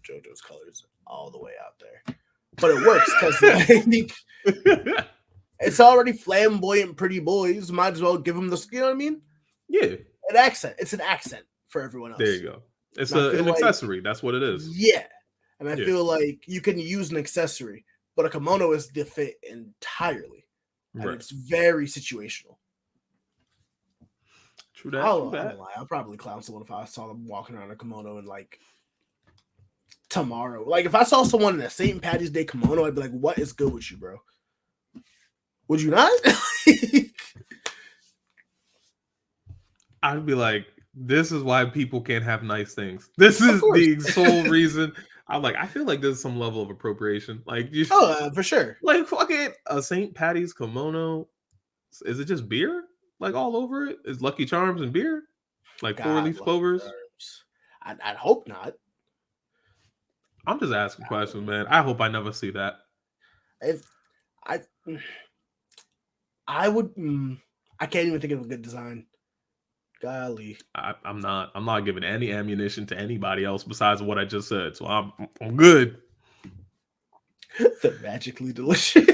Speaker 2: JoJo's colors all the way out there. But it works because like it's already flamboyant, pretty boys. Might as well give them the, you know what I mean?
Speaker 1: Yeah.
Speaker 2: An accent. It's an accent for everyone
Speaker 1: There
Speaker 2: else.
Speaker 1: you go. It's
Speaker 2: And I
Speaker 1: a
Speaker 2: feel
Speaker 1: an
Speaker 2: like,
Speaker 1: accessory. That's what it is.
Speaker 2: yeah. And I
Speaker 1: Yeah.
Speaker 2: feel like you can use an accessory, but a kimono is the fit entirely. And
Speaker 1: Right.
Speaker 2: it's very situational.
Speaker 1: True that. True
Speaker 2: I won't
Speaker 1: that.
Speaker 2: lie. I'll probably clown someone if I saw them walking around a kimono and like tomorrow. Like if I saw someone in a St. Patty's Day kimono, I'd be like, what is good with you, bro? Would you not?
Speaker 1: I'd be like, this is why people can't have nice things. This
Speaker 2: Of
Speaker 1: is
Speaker 2: course.
Speaker 1: the sole reason. I'm like, I feel like there's some level of appropriation. Like you,
Speaker 2: Oh, for sure.
Speaker 1: like fucking a St. Patty's kimono. Is it just beer? Like all over it? Is Lucky Charms and beer? Like four
Speaker 2: God,
Speaker 1: leaf
Speaker 2: Lucky
Speaker 1: clovers?
Speaker 2: Charms. I'd hope not.
Speaker 1: I'm just asking questions, man. I hope I never see that.
Speaker 2: If I, I would. I can't even think of a good design. Golly,
Speaker 1: I'm not giving any ammunition to anybody else besides what I just said. So I'm good.
Speaker 2: the magically delicious.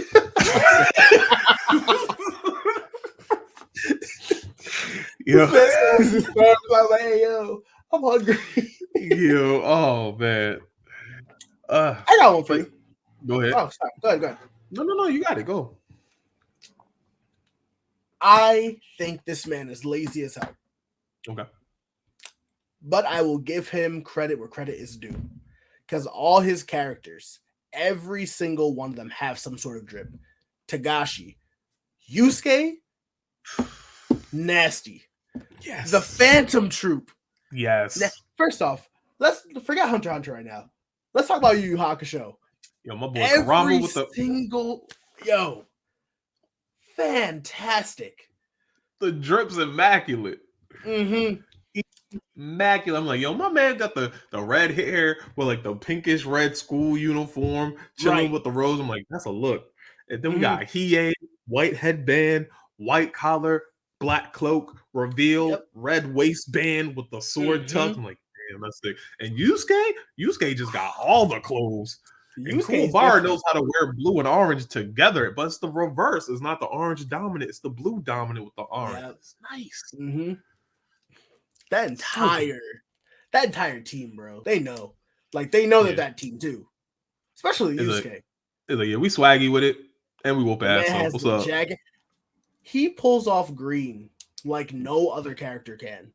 Speaker 1: Yo,
Speaker 2: This was the start. I was like, hey, yo, I'm hungry.
Speaker 1: yo, oh man.
Speaker 2: I got one for
Speaker 1: But
Speaker 2: you.
Speaker 1: go ahead.
Speaker 2: Oh, sorry. Go ahead, go ahead.
Speaker 1: No, you got it. Go.
Speaker 2: I think this man is lazy as hell,
Speaker 1: Okay.
Speaker 2: but I will give him credit where credit is due. Because all his characters, every single one of them have some sort of drip. Tagashi, Yusuke, nasty.
Speaker 1: Yes.
Speaker 2: The Phantom Troop.
Speaker 1: Yes.
Speaker 2: Now, first off, let's forget Hunter x Hunter right now. Let's talk about Yu Yu Hakusho.
Speaker 1: Yo, my boy Karama with the
Speaker 2: single fantastic.
Speaker 1: The drip's immaculate.
Speaker 2: Mm-hmm.
Speaker 1: Immaculate. I'm like, yo, my man got the red hair with like the pinkish red school uniform, chilling with the rose. I'm like, that's a look. And then we got Hiei, white headband, white collar, black cloak, reveal, red waistband with the sword tucked. I'm like, damn, that's sick. And Yusuke just got all the clothes. And Kuwabara knows how to wear blue and orange together, but it's the reverse. It's not the orange dominant, it's the blue dominant with the orange. Yep. It's nice.
Speaker 2: Mm-hmm. That entire team, bro. They know. Like, they know that team too. Especially Yusuke.
Speaker 1: It's like, yeah, we swaggy with it, and we whoop ass. So what's up?
Speaker 2: Jacket. He pulls off green like no other character can.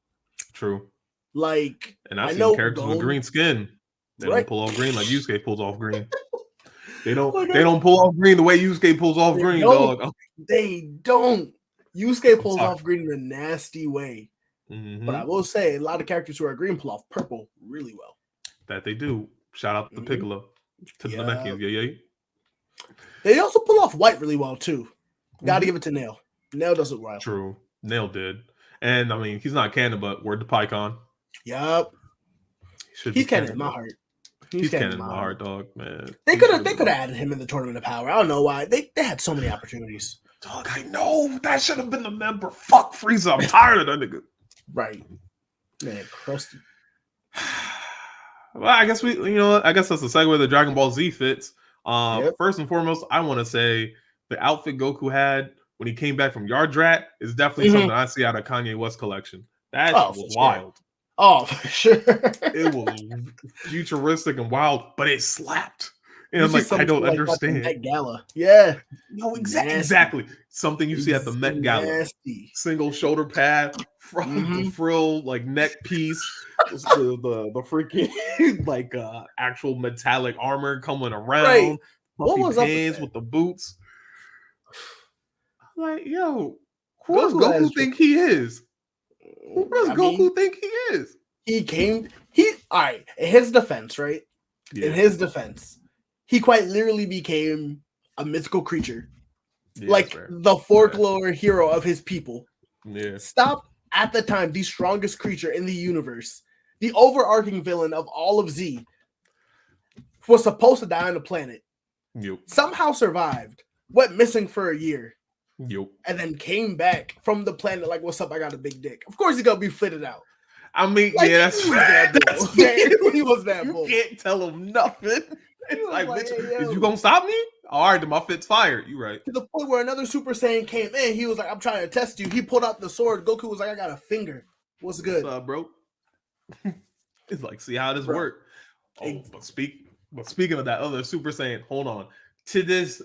Speaker 1: True.
Speaker 2: Like,
Speaker 1: and I've seen characters with green skin. They don't pull off green like Yusuke pulls off green. They don't pull off green the way Yusuke pulls off green, dog.
Speaker 2: They don't. Yusuke pulls off green in a nasty way. Mm-hmm. But I will say a lot of characters who are green pull off purple really well.
Speaker 1: That they do. Shout out to Piccolo. To the Namekians. Yeah.
Speaker 2: They also pull off white really well too. Gotta give it to Nail. Nail does it well.
Speaker 1: True. Nail did. And I mean, he's not canon, but word to PyCon.
Speaker 2: Yup. He's canon in my heart.
Speaker 1: He's canon in my heart, dog, man.
Speaker 2: They could have added him in the Tournament of Power. I don't know why. They had so many opportunities.
Speaker 1: Dog, I know. That should have been the member. Fuck Frieza. I'm tired of that nigga.
Speaker 2: Right. Man, crusty.
Speaker 1: Well, I guess that's the segue the Dragon Ball Z fits. First and foremost, I want to say the outfit Goku had when he came back from Yardrat is definitely something I see out of Kanye West collection. That was wild.
Speaker 2: Oh, for sure.
Speaker 1: It was futuristic and wild, but it slapped. And I'm like, I don't understand.
Speaker 2: Met Gala. Yeah.
Speaker 1: No, exactly. Something you see at the Met Gala.
Speaker 2: Nasty.
Speaker 1: Single shoulder pad from the frill, like neck piece. the freaking like actual metallic armor coming around. Right. What was pants with the boots? I'm like, yo, who does Goku think he is? Who does Goku think he is?
Speaker 2: All right, in his defense, right? Yeah. In his defense, he quite literally became a mythical creature. Yeah, like the folklore hero of his people.
Speaker 1: Yeah.
Speaker 2: Stop at the time the strongest creature in the universe. The overarching villain of all of Z was supposed to die on the planet.
Speaker 1: Yep.
Speaker 2: Somehow survived. Went missing for a year.
Speaker 1: Yep.
Speaker 2: And then came back from the planet like, what's up? I got a big dick. Of course, he's gonna be fitted out.
Speaker 1: I mean, like, yeah, that's
Speaker 2: he was that bull.
Speaker 1: You can't tell him nothing. It's like, bitch, is you gonna stop me? All right, then my fit's fired. You right.
Speaker 2: To the point where another Super Saiyan came in, he was like, I'm trying to test you. He pulled out the sword. Goku was like, I got a finger. What's good?
Speaker 1: What's up, bro? It's like, see how this works. Oh, but speaking of that other Super Saiyan, hold on. To this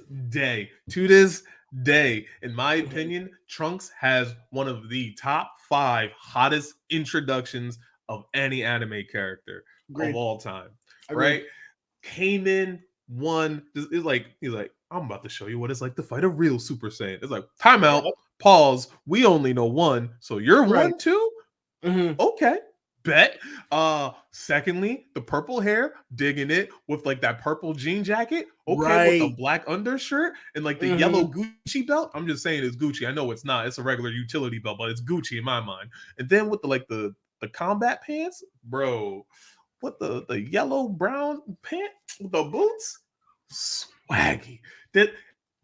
Speaker 1: day, in my opinion, Trunks has one of the top 5 hottest introductions of any anime character of all time. Right? Came in, won. He's like, I'm about to show you what it's like to fight a real Super Saiyan. It's like, timeout, pause. We only know one, so you're one too? Okay. Bet. Secondly, the purple hair, digging it with like that purple jean jacket. Okay, with the black undershirt and like the yellow Gucci belt. I'm just saying it's Gucci. I know it's not. It's a regular utility belt, but it's Gucci in my mind. And then with the combat pants, bro. With the yellow brown pant with the boots, swaggy.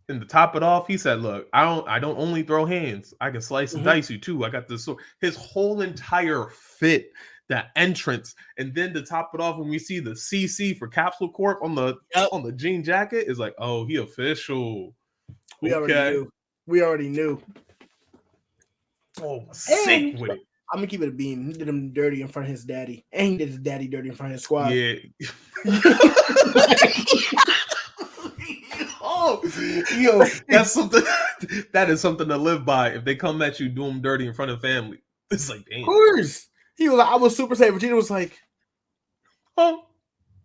Speaker 1: And to top it off, he said, "Look, I don't only throw hands. I can slice and dice you too. I got this sword." His whole entire fit, that entrance, and then to top it off, when we see the CC for Capsule Corp on the jean jacket, is like, oh, he official.
Speaker 2: We already knew.
Speaker 1: Oh, sick with it.
Speaker 2: I'm gonna keep it a beam. He did him dirty in front of his daddy, and he did his daddy dirty in front of his squad.
Speaker 1: Yeah. Oh, yo, that's something. That is something to live by. If they come at you, do them dirty in front of family. It's like, damn.
Speaker 2: Of course. He was like, I was Super Saiyan. Vegeta was like, oh,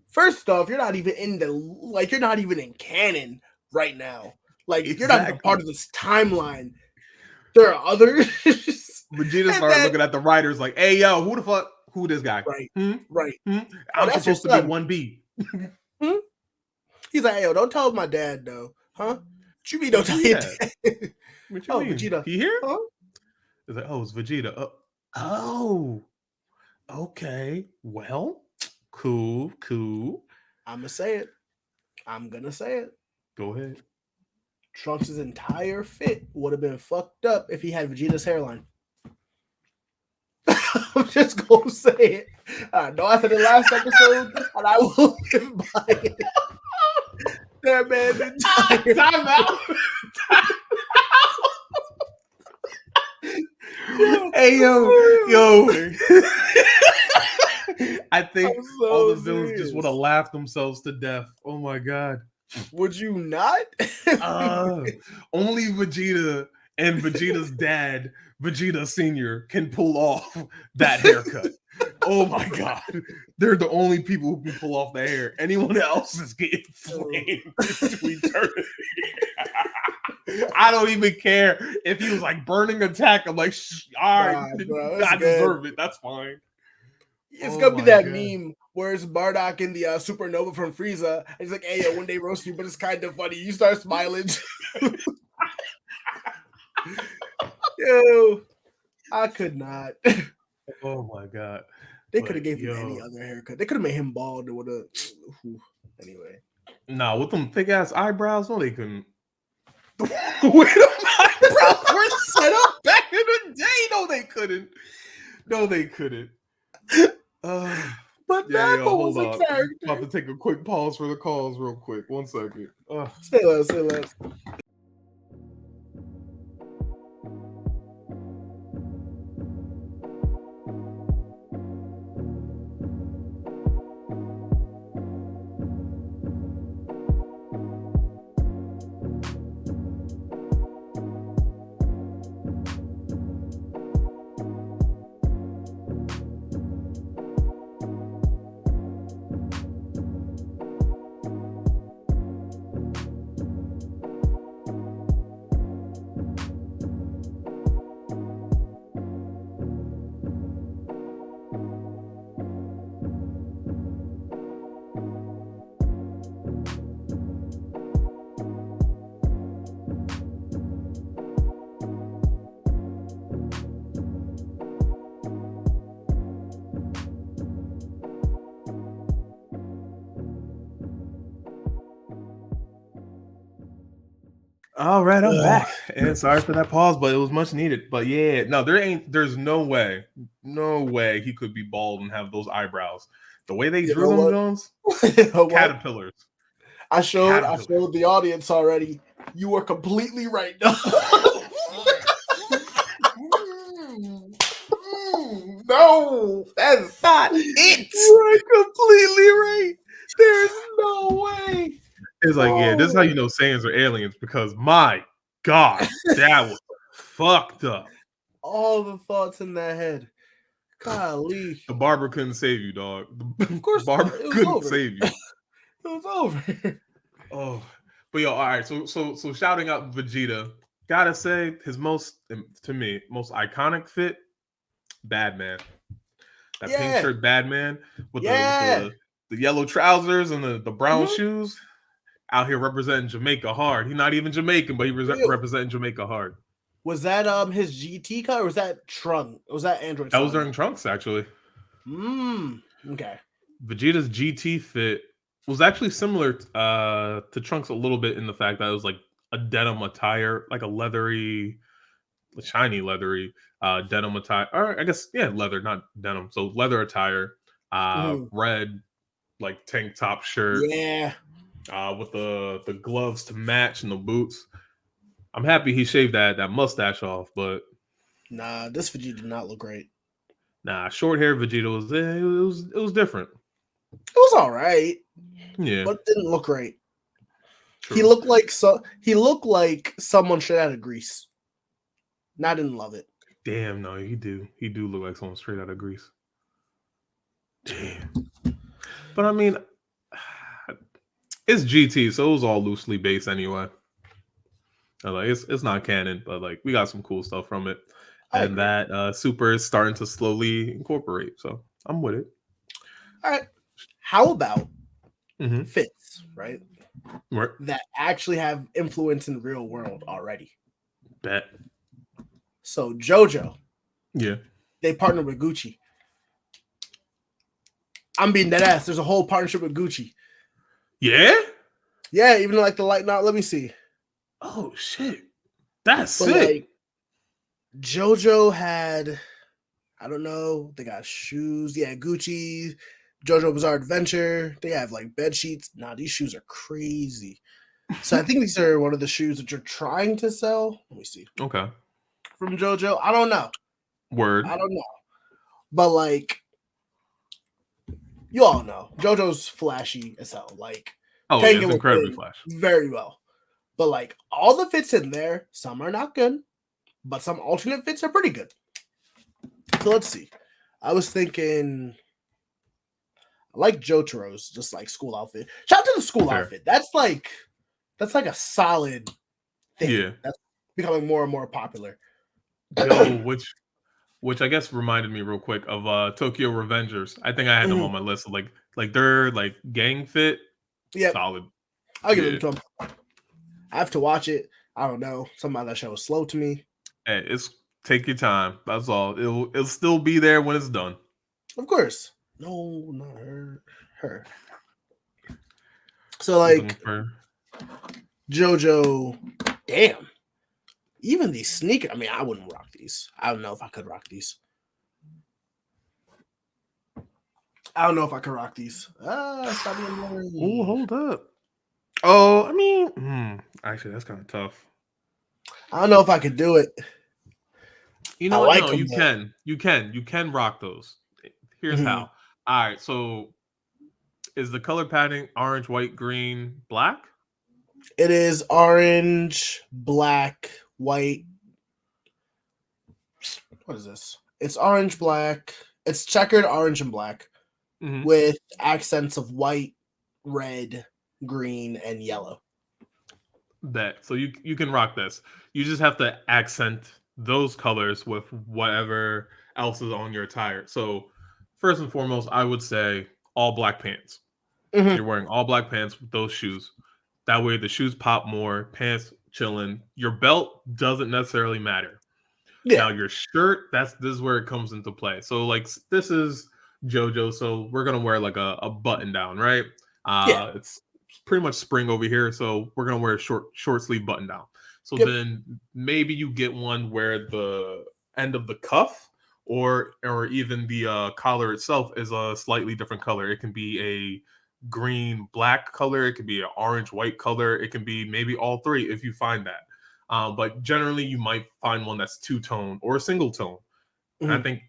Speaker 2: first off, you're not even in canon right now. Like, you're not even part of this timeline. There are others.
Speaker 1: Vegeta
Speaker 2: And
Speaker 1: started
Speaker 2: then-
Speaker 1: looking at the writers like, "Hey, yo, who the fuck? Who this guy?
Speaker 2: Right,
Speaker 1: Hmm?
Speaker 2: right.
Speaker 1: Hmm?
Speaker 2: Oh,
Speaker 1: I'm
Speaker 2: that's your
Speaker 1: supposed to be
Speaker 2: son.
Speaker 1: 1B."
Speaker 2: He's like, "Hey, yo, don't tell my dad though, huh? What you mean don't tell your
Speaker 1: Yeah.
Speaker 2: dad?"
Speaker 1: What you
Speaker 2: Oh,
Speaker 1: mean?
Speaker 2: Vegeta.
Speaker 1: He here?
Speaker 2: Huh?
Speaker 1: It's like, oh, it's Vegeta. Oh, okay. Well, cool.
Speaker 2: I'm gonna say it. I'm gonna say it.
Speaker 1: Go ahead.
Speaker 2: Trunks' entire fit would have been fucked up if he had Vegeta's hairline. I'm just gonna say it. No, after the last episode, and I will live by it. That man's entire
Speaker 1: Time out. Hey, yo. I think
Speaker 2: I'm so
Speaker 1: all the villains just
Speaker 2: serious.
Speaker 1: would have laughed themselves to death. Oh my god.
Speaker 2: Would you not?
Speaker 1: Only Vegeta and Vegeta's dad, Vegeta Senior, can pull off that haircut. Oh my god. They're the only people who can pull off the hair. Anyone else is getting flamed into eternity. I don't even care if he was like burning attack. I'm like, all right,
Speaker 2: bro,
Speaker 1: I deserve it. That's fine.
Speaker 2: It's
Speaker 1: Oh
Speaker 2: gonna be
Speaker 1: my
Speaker 2: that
Speaker 1: God.
Speaker 2: meme where it's Bardock in the supernova from Frieza. And he's like, "Hey, yo, one day roast you, but it's kind of funny." You start smiling. Yo, I could not.
Speaker 1: Oh my god.
Speaker 2: They
Speaker 1: But,
Speaker 2: could have gave him
Speaker 1: yo.
Speaker 2: any other haircut. They could have made him bald. It would have. Anyway,
Speaker 1: Nah, with them thick ass eyebrows, no, they couldn't. The way them eyebrows were set up back in the day, no, they couldn't. No, they couldn't.
Speaker 2: but
Speaker 1: Yeah,
Speaker 2: Nappa
Speaker 1: hold
Speaker 2: was
Speaker 1: on.
Speaker 2: a character.
Speaker 1: About to take a quick pause for the calls, real quick. 1 second.
Speaker 2: Say less, say less.
Speaker 1: All right, I'm back. And sorry for that pause, but it was much needed. But yeah, no, there's no way he could be bald and have those eyebrows. The way they
Speaker 2: You
Speaker 1: drew
Speaker 2: know
Speaker 1: them,
Speaker 2: what?
Speaker 1: Jones,
Speaker 2: You know what?
Speaker 1: caterpillars.
Speaker 2: I showed the audience already. You were completely right. No, that's not it.
Speaker 1: You're completely right.
Speaker 2: There's no way.
Speaker 1: It's like, yeah, this is how you know Saiyans are aliens, because my God, that was fucked up.
Speaker 2: All the thoughts in that head. Golly.
Speaker 1: The barber couldn't save you, dog.
Speaker 2: Of course
Speaker 1: the barber
Speaker 2: not. It was
Speaker 1: couldn't
Speaker 2: over.
Speaker 1: save you.
Speaker 2: It was over.
Speaker 1: Oh, but yo, all right. So shouting out Vegeta, gotta say his most iconic fit, Bad Man. That pink shirt, Bad Man, with the yellow trousers and the brown shoes, out here representing Jamaica hard. He's not even Jamaican, but he representing Jamaica hard.
Speaker 2: Was that his GT car or was that Trunk? Was that Android?
Speaker 1: That was during Trunks, actually.
Speaker 2: Okay.
Speaker 1: Vegeta's GT fit was actually similar to Trunks a little bit in the fact that it was like a denim attire, like a leathery, shiny leathery denim attire, or I guess leather, not denim. So leather attire, red like tank top shirt, with the gloves to match and the boots. I'm happy he shaved that mustache off, but
Speaker 2: nah, this Vegeta did not look great.
Speaker 1: Nah, short hair Vegeta was different.
Speaker 2: It was all right.
Speaker 1: Yeah,
Speaker 2: but it didn't look right.
Speaker 1: True.
Speaker 2: He looked like someone straight out of Grease. And I didn't love it.
Speaker 1: Damn, no, he do look like someone straight out of Grease. Damn. But I mean, it's GT, so it was all loosely based anyway. Like it's not canon, but like we got some cool stuff from it.
Speaker 2: I
Speaker 1: and
Speaker 2: agree.
Speaker 1: that Super is starting to slowly incorporate. So I'm with it.
Speaker 2: All right. How about
Speaker 1: Mm-hmm.
Speaker 2: fits, right?
Speaker 1: Right.
Speaker 2: That actually have influence in the real world already.
Speaker 1: Bet.
Speaker 2: So JoJo,
Speaker 1: Yeah.
Speaker 2: they partnered with Gucci. I'm being dead ass. There's a whole partnership with Gucci.
Speaker 1: Yeah.
Speaker 2: Yeah, even like the light. Now let me see.
Speaker 1: Oh shit. That's
Speaker 2: But
Speaker 1: sick.
Speaker 2: like JoJo had, I don't know, they got shoes. Yeah, Gucci, JoJo Bizarre Adventure. They have like bed sheets. Nah, these shoes are crazy. So I think these are one of the shoes that you're trying to sell. Let me see.
Speaker 1: Okay.
Speaker 2: From JoJo. I don't know.
Speaker 1: Word.
Speaker 2: But like you all know, JoJo's flashy as hell. Like
Speaker 1: Oh yeah,
Speaker 2: can
Speaker 1: it's
Speaker 2: get
Speaker 1: incredibly
Speaker 2: within
Speaker 1: flash.
Speaker 2: very well. But like all the fits in there, some are not good, but some alternate fits are pretty good. So let's see. I was thinking I like Jotaro's just like school outfit. Shout out to the school
Speaker 1: Fair.
Speaker 2: outfit. That's like a solid thing.
Speaker 1: Yeah.
Speaker 2: That's becoming more and more popular.
Speaker 1: Yo, which I guess reminded me real quick of Tokyo Revengers. I think I had them on my list of like their like gang fit.
Speaker 2: Yep.
Speaker 1: Solid.
Speaker 2: I'll give
Speaker 1: Yeah.
Speaker 2: it to them. I have to watch it. I don't know. Some of that show is slow to me.
Speaker 1: Hey, it's take your time. That's all. It'll still be there when it's done.
Speaker 2: Of course. No, not her. Her. So like JoJo, damn. Even these sneakers. I mean, I wouldn't rock these. I don't know if I could rock these. Stop being blurry.
Speaker 1: Oh, hold up. Oh, I mean, actually, that's kind of tough.
Speaker 2: I don't know if I could do it.
Speaker 1: You know
Speaker 2: I
Speaker 1: what?
Speaker 2: like
Speaker 1: No,
Speaker 2: them,
Speaker 1: you can rock those. Here's
Speaker 2: Mhm.
Speaker 1: how. All right, so is the color padding orange, white, green, black?
Speaker 2: It is orange, black, white. What is this? It's orange, black. It's checkered orange and black
Speaker 1: Mm-hmm.
Speaker 2: with accents of white, red, green, and yellow.
Speaker 1: That so you can rock this. You just have to accent those colors with whatever else is on your attire. So first and foremost, I would say all black pants.
Speaker 2: Mhm.
Speaker 1: You're wearing all black pants with those shoes. That way the shoes pop more, pants chilling. Your belt doesn't necessarily matter. Now
Speaker 2: Yeah.
Speaker 1: your shirt, this is where it comes into play. So like this is JoJo, so we're gonna wear like a button down, right?
Speaker 2: Yeah.
Speaker 1: It's pretty much spring over here, so we're gonna wear a short sleeve button down. So
Speaker 2: Yep.
Speaker 1: then maybe you get one where the end of the cuff or even the collar itself is a slightly different color. It can be a green black color, it could be an orange white color, it can be maybe all three if you find that. But generally, you might find one that's two tone or a single tone. And I
Speaker 2: Mhm.
Speaker 1: think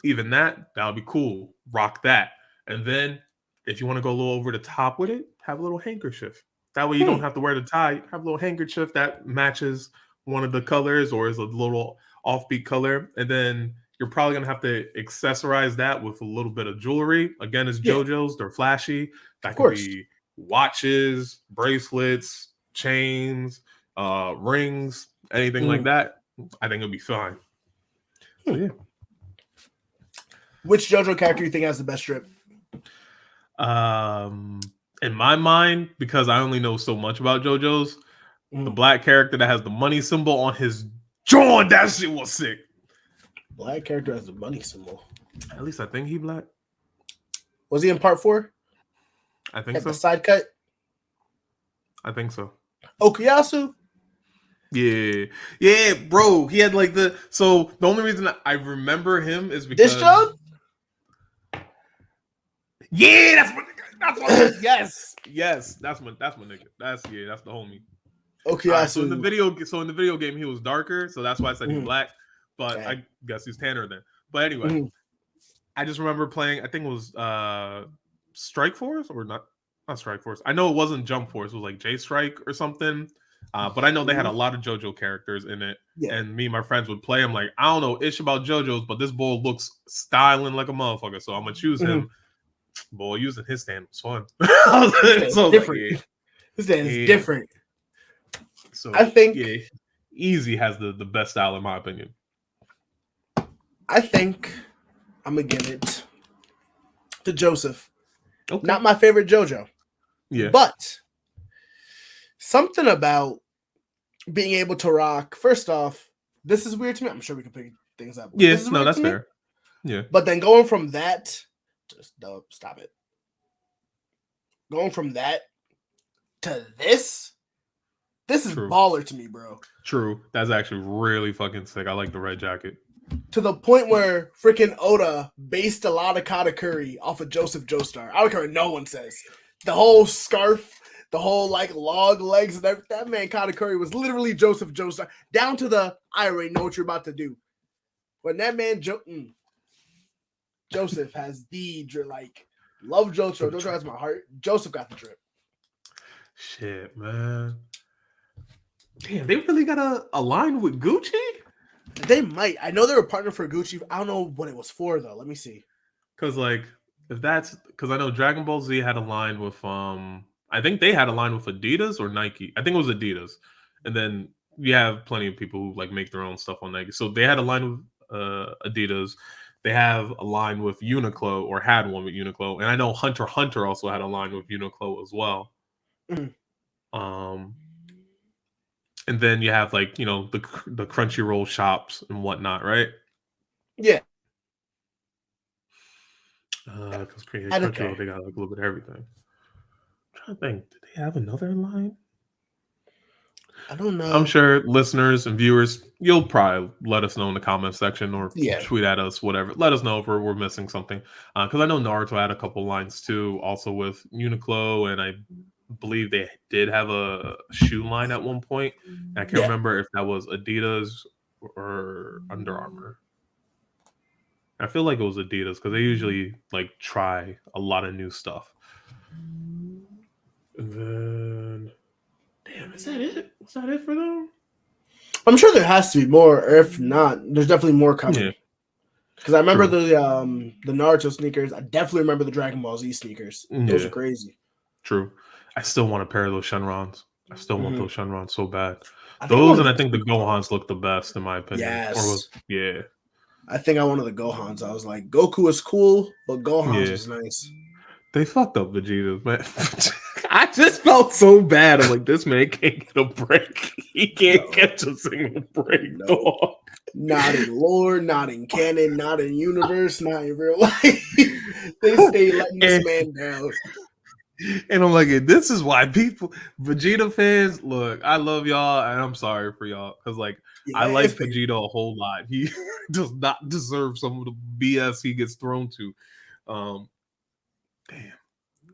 Speaker 1: even that would be cool. Rock that, and then if you want to go a little over the top with it, have a little handkerchief. That way, you don't have to wear the tie. Have a little handkerchief that matches one of the colors or is a little offbeat color, and then you're probably gonna have to accessorize that with a little bit of jewelry. Again, it's
Speaker 2: Yeah.
Speaker 1: JoJo's; they're flashy. That
Speaker 2: Of
Speaker 1: could
Speaker 2: course.
Speaker 1: be watches, bracelets, chains, rings, anything like
Speaker 2: Mhm.
Speaker 1: that. I think it'll be fine. So yeah.
Speaker 2: Which JoJo character do you think has the best strip?
Speaker 1: In my mind, because I only know so much about JoJo's, the black character that has the money symbol on his jaw, that shit was sick.
Speaker 2: Black character has the money symbol.
Speaker 1: At least I think he black.
Speaker 2: Was he in part 4?
Speaker 1: I think
Speaker 2: Had
Speaker 1: so.
Speaker 2: the side cut.
Speaker 1: I think so.
Speaker 2: Okuyasu.
Speaker 1: Yeah, bro. He had like so the only reason I remember him is because
Speaker 2: This John?
Speaker 1: Yeah, that's my yes, that's my nigga. That's the homie.
Speaker 2: Okuyasu.
Speaker 1: Right, so in the video game he was darker, so that's why I said he's black. But I guess he's tanner then. But anyway, I just remember playing. I think it was Strike Force or not Strike Force. I know it wasn't Jump Force. It was like J Strike or something. But I know they had a lot of JoJo characters in it, and me and my friends would play. I'm like, I don't know ish about JoJo's, but this boy looks styling like a motherfucker, so I'm gonna choose him. Boy, using his stand was fun.
Speaker 2: So different. Like, his stand is different.
Speaker 1: So
Speaker 2: I think
Speaker 1: Easy has the best style in my opinion.
Speaker 2: I think I'm gonna give it to Joseph.
Speaker 1: Okay.
Speaker 2: Not my favorite JoJo,
Speaker 1: Yeah.
Speaker 2: but something about being able to rock. First off, this is weird to me. I'm sure we can pick things up.
Speaker 1: Yeah.
Speaker 2: This is
Speaker 1: No,
Speaker 2: weird
Speaker 1: that's
Speaker 2: to me.
Speaker 1: fair. Yeah.
Speaker 2: But then going from that, just stop it. Going from that to this is
Speaker 1: True.
Speaker 2: baller to me, bro.
Speaker 1: True. That's actually really fucking sick. I like the red jacket.
Speaker 2: To the point where freaking Oda based a lot of Katakuri off of Joseph Joestar. I don't care what no one says. The whole scarf, the whole like log legs, and everything. That man Katakuri was literally Joseph Joestar. Down to the I already know what you're about to do. When that man Joseph has the like love Joestar. Joestar has my heart. Joseph got the drip.
Speaker 1: Shit, man. Damn, they really got a line with Gucci?
Speaker 2: They might. I know they were partnered for Gucci. I don't know what it was for though. Let me see.
Speaker 1: Because like if that's because I know Dragon Ball Z had a line with I think they had a line with Adidas or Nike. I think it was Adidas. And then you have plenty of people who like make their own stuff on Nike. So they had a line with Adidas. They have a line with Uniqlo or had one with Uniqlo. And I know Hunter x Hunter also had a line with Uniqlo as well.
Speaker 2: Mm-hmm.
Speaker 1: And then you have like, you know, the Crunchyroll shops and whatnot, right?
Speaker 2: Yeah.
Speaker 1: Because Crunchyroll, they got like a little bit of everything. I'm trying to think, did they have another line?
Speaker 2: I don't know.
Speaker 1: I'm sure listeners and viewers, you'll probably let us know in the comment section or tweet at us, whatever. Let us know if we're missing something. Because I know Naruto had a couple lines too, also with Uniqlo, and I believe they did have a shoe line at one point. And I can't remember if that was Adidas or Under Armour. I feel like it was Adidas because they usually like try a lot of new stuff. And then, damn, is that it? Is that it for them?
Speaker 2: I'm sure there has to be more, or if not, there's definitely more coming. Because I remember the Naruto sneakers. I definitely remember the Dragon Ball Z sneakers. Those are crazy.
Speaker 1: True. I still want a pair of those Shenrons. I still want those Shenrons so bad.
Speaker 2: I
Speaker 1: think the Gohans look the best in my opinion.
Speaker 2: Yes.
Speaker 1: Yeah.
Speaker 2: I think I wanted the Gohans. I was like, Goku was cool, but Gohans was nice.
Speaker 1: They fucked up Vegeta, man. I just felt so bad. I'm like, this man can't get a break. He can't catch a single break, dog.
Speaker 2: Not in lore, not in canon, not in universe, not in real life. They stay letting this man down.
Speaker 1: And I'm like, this is why Vegeta fans, look, I love y'all, and I'm sorry for y'all. Because, like, I like Vegeta a whole lot. He does not deserve some of the BS he gets thrown to. Damn.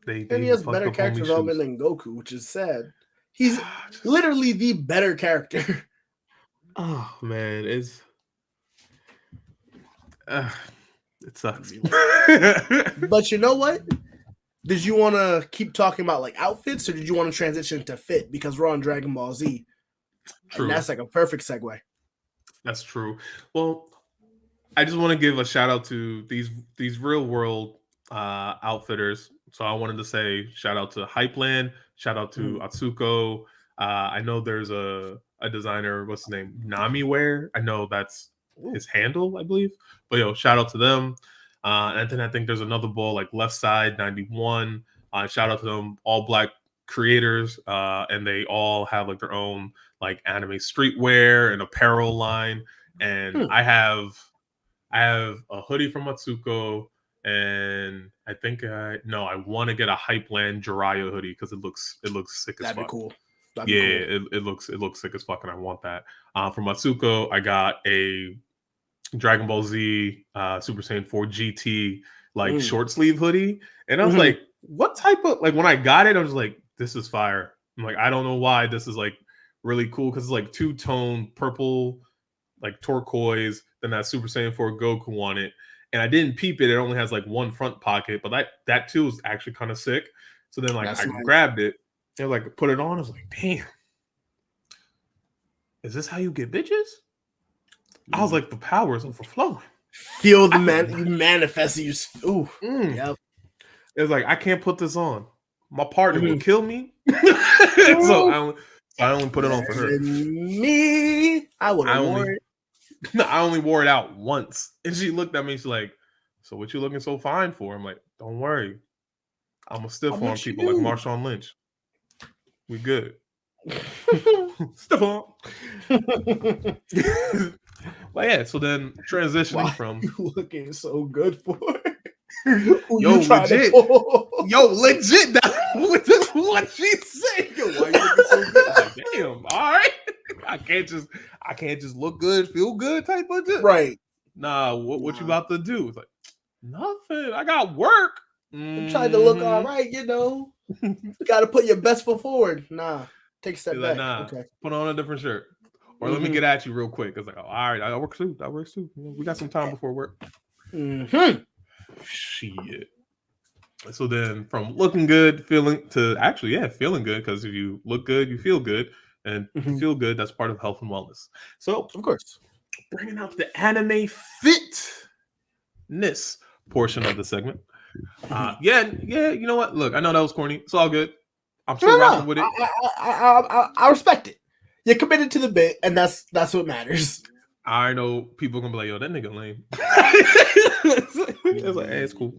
Speaker 2: And he has better character development than Goku, which is sad. He's literally the better character.
Speaker 1: Oh man, it sucks.
Speaker 2: But you know what? Did you want to keep talking about like outfits, or did you want to transition to fit? Because we're on Dragon Ball Z. True. And that's like a perfect segue.
Speaker 1: That's true. Well, I just want to give a shout out to these real world outfitters. So I wanted to say shout out to Hypeland, shout out to Atsuko. I know there's a designer, what's his name? Namiware. I know that's his handle, I believe. But shout out to them. And then I think there's another ball like Left Side 91. Shout out to them, all Black creators, and they all have like their own like anime streetwear and apparel line. And I have a hoodie from Atsuko, and I think I want to get a Hypeland Jiraiya hoodie because it looks sick as fuck.
Speaker 2: That'd be cool.
Speaker 1: It looks sick as fuck, and I want that. From Atsuko, I got a Dragon Ball Z Super Saiyan 4 GT like short sleeve hoodie, and I was like, what type of like when I got it, I was like, this is fire. I'm like, I don't know why this is like really cool because it's like two-tone purple, like turquoise, then that Super Saiyan 4 Goku on it. And I didn't peep it. It only has like one front pocket, but that too is actually kind of sick. So then like I grabbed it and like put it on. I was like, damn, is this how you get bitches? I was like, the power is overflowing.
Speaker 2: Feel the manifest. Ooh, yep.
Speaker 1: It was like, I can't put this on. My partner will kill me. So I only put it on for her.
Speaker 2: Me, I would have worn it.
Speaker 1: I only wore it out once. And she looked at me, she's like, so what you looking so fine for? I'm like, don't worry. I'm a
Speaker 2: How
Speaker 1: stiff arm
Speaker 2: much you
Speaker 1: people like
Speaker 2: do?
Speaker 1: Marshawn Lynch. We good. Stiff arm. But yeah, so then
Speaker 2: Why
Speaker 1: transitioning
Speaker 2: are
Speaker 1: from
Speaker 2: you looking so good for? Who
Speaker 1: yo,
Speaker 2: you trying to
Speaker 1: legit.
Speaker 2: pull?
Speaker 1: Yo, legit. That's what she said. Yo, why you looking so good? I'm like, damn, all right. I can't just look good, feel good type of shit.
Speaker 2: Right.
Speaker 1: Nah, what you
Speaker 2: Nah.
Speaker 1: about to do? It's like, nothing. I got work.
Speaker 2: I'm trying to look all
Speaker 1: Mm-hmm.
Speaker 2: right, you know. You gotta put your best foot forward. Nah. Take a
Speaker 1: He's
Speaker 2: step
Speaker 1: like,
Speaker 2: back.
Speaker 1: nah,
Speaker 2: Okay.
Speaker 1: put on a different shirt. Or let me
Speaker 2: Mm-hmm.
Speaker 1: get at you real quick. It's like, oh, all right, I work too. I work too. We got some time before work.
Speaker 2: Mm-hmm.
Speaker 1: Shit. So then from looking good, feeling to actually, yeah, feeling good, because if you look good, you feel good. And to
Speaker 2: Mm-hmm.
Speaker 1: feel good, that's part of health and wellness. So
Speaker 2: Of course.
Speaker 1: bringing out the anime fitness portion of the segment.
Speaker 2: Mhm.
Speaker 1: Yeah, you know what? Look, I know that was corny. It's all good. I'm
Speaker 2: No,
Speaker 1: still rocking
Speaker 2: no.
Speaker 1: with it.
Speaker 2: I respect it. You're committed to the bit, and that's what matters.
Speaker 1: I know people gonna be like, yo, that nigga lame. It's like, hey, it's cool.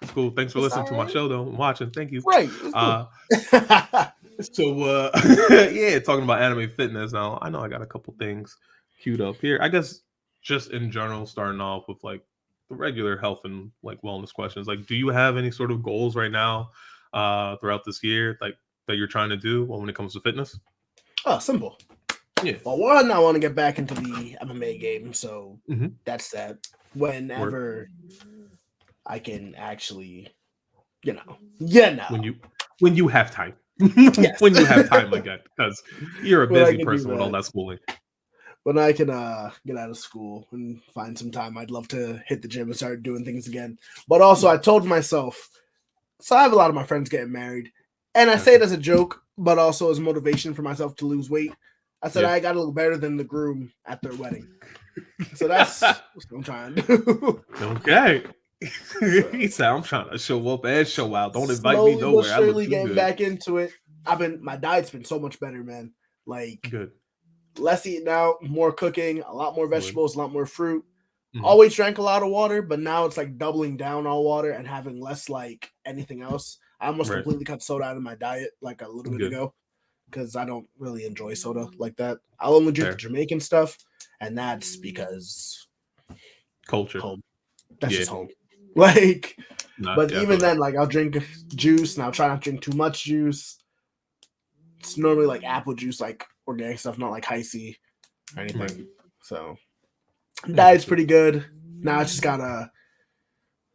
Speaker 1: It's cool. Thanks for
Speaker 2: It's
Speaker 1: listening
Speaker 2: all
Speaker 1: to my
Speaker 2: right.
Speaker 1: show though and watching. Thank you.
Speaker 2: Right. It's cool.
Speaker 1: So yeah, talking about anime fitness now. I know I got a couple things queued up here. I guess just in general, starting off with like the regular health and like wellness questions. Like, do you have any sort of goals right now throughout this year, like that you're trying to do when it comes to fitness?
Speaker 2: Oh, simple.
Speaker 1: Yeah.
Speaker 2: Well, one, I want to get back into the MMA game, so
Speaker 1: Mm-hmm.
Speaker 2: that's that.
Speaker 1: Word.
Speaker 2: Whenever I can actually, you know.
Speaker 1: When you have time.
Speaker 2: Yes.
Speaker 1: When you have time again, because you're a
Speaker 2: When I
Speaker 1: busy
Speaker 2: can do
Speaker 1: person with all
Speaker 2: that.
Speaker 1: that schooling.
Speaker 2: When I can get out of school and find some time, I'd love to hit the gym and start doing things again. But also, I told myself, so I have a lot of my friends getting married, and I say it as a joke, but also as motivation for myself to lose weight. I said
Speaker 1: Yeah.
Speaker 2: I got to look better than the groom at their wedding. So that's what I'm trying to do.
Speaker 1: Okay.
Speaker 2: So,
Speaker 1: He said, I'm trying to show up and show out. Don't invite me
Speaker 2: slowly but
Speaker 1: nowhere. I look
Speaker 2: surely
Speaker 1: too
Speaker 2: getting
Speaker 1: good.
Speaker 2: back into it. My diet's been so much better, man. Like
Speaker 1: Good.
Speaker 2: less eating out, more cooking, a lot more
Speaker 1: Word.
Speaker 2: vegetables, a lot more fruit.
Speaker 1: Mhm.
Speaker 2: Always drank a lot of water, but now it's like doubling down on water and having less like anything else. I almost
Speaker 1: Right.
Speaker 2: completely cut soda out of my diet like a little bit
Speaker 1: Good.
Speaker 2: ago because I don't really enjoy soda like that. I'll only drink the
Speaker 1: Fair.
Speaker 2: Jamaican stuff, and that's because
Speaker 1: Culture.
Speaker 2: home. That's
Speaker 1: Yeah.
Speaker 2: just home. Like,
Speaker 1: Nah,
Speaker 2: but
Speaker 1: yeah, I
Speaker 2: even
Speaker 1: feel that.
Speaker 2: then, like I'll drink juice and I'll try not to drink too much juice. It's normally like apple juice, like organic stuff, not like Hi-C or anything.
Speaker 1: Right.
Speaker 2: So
Speaker 1: I
Speaker 2: diet's
Speaker 1: got you.
Speaker 2: pretty good. Now it's just gotta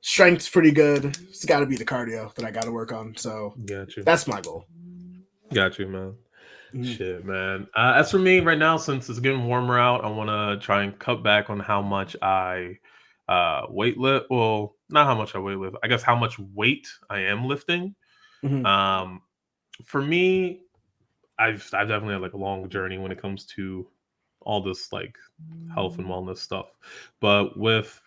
Speaker 2: strength's pretty good. It's gotta be the cardio that I gotta work on. So
Speaker 1: Got you.
Speaker 2: that's my goal.
Speaker 1: Got you, man.
Speaker 2: Mhm.
Speaker 1: Shit, man. As for me right now, since it's getting warmer out, I want to try and cut back on how much I weight lift. Well, not how much I weight lift. I guess how much weight I am lifting.
Speaker 2: Mhm.
Speaker 1: Um, for me, I've definitely had like a long journey when it comes to all this like health and wellness stuff. But with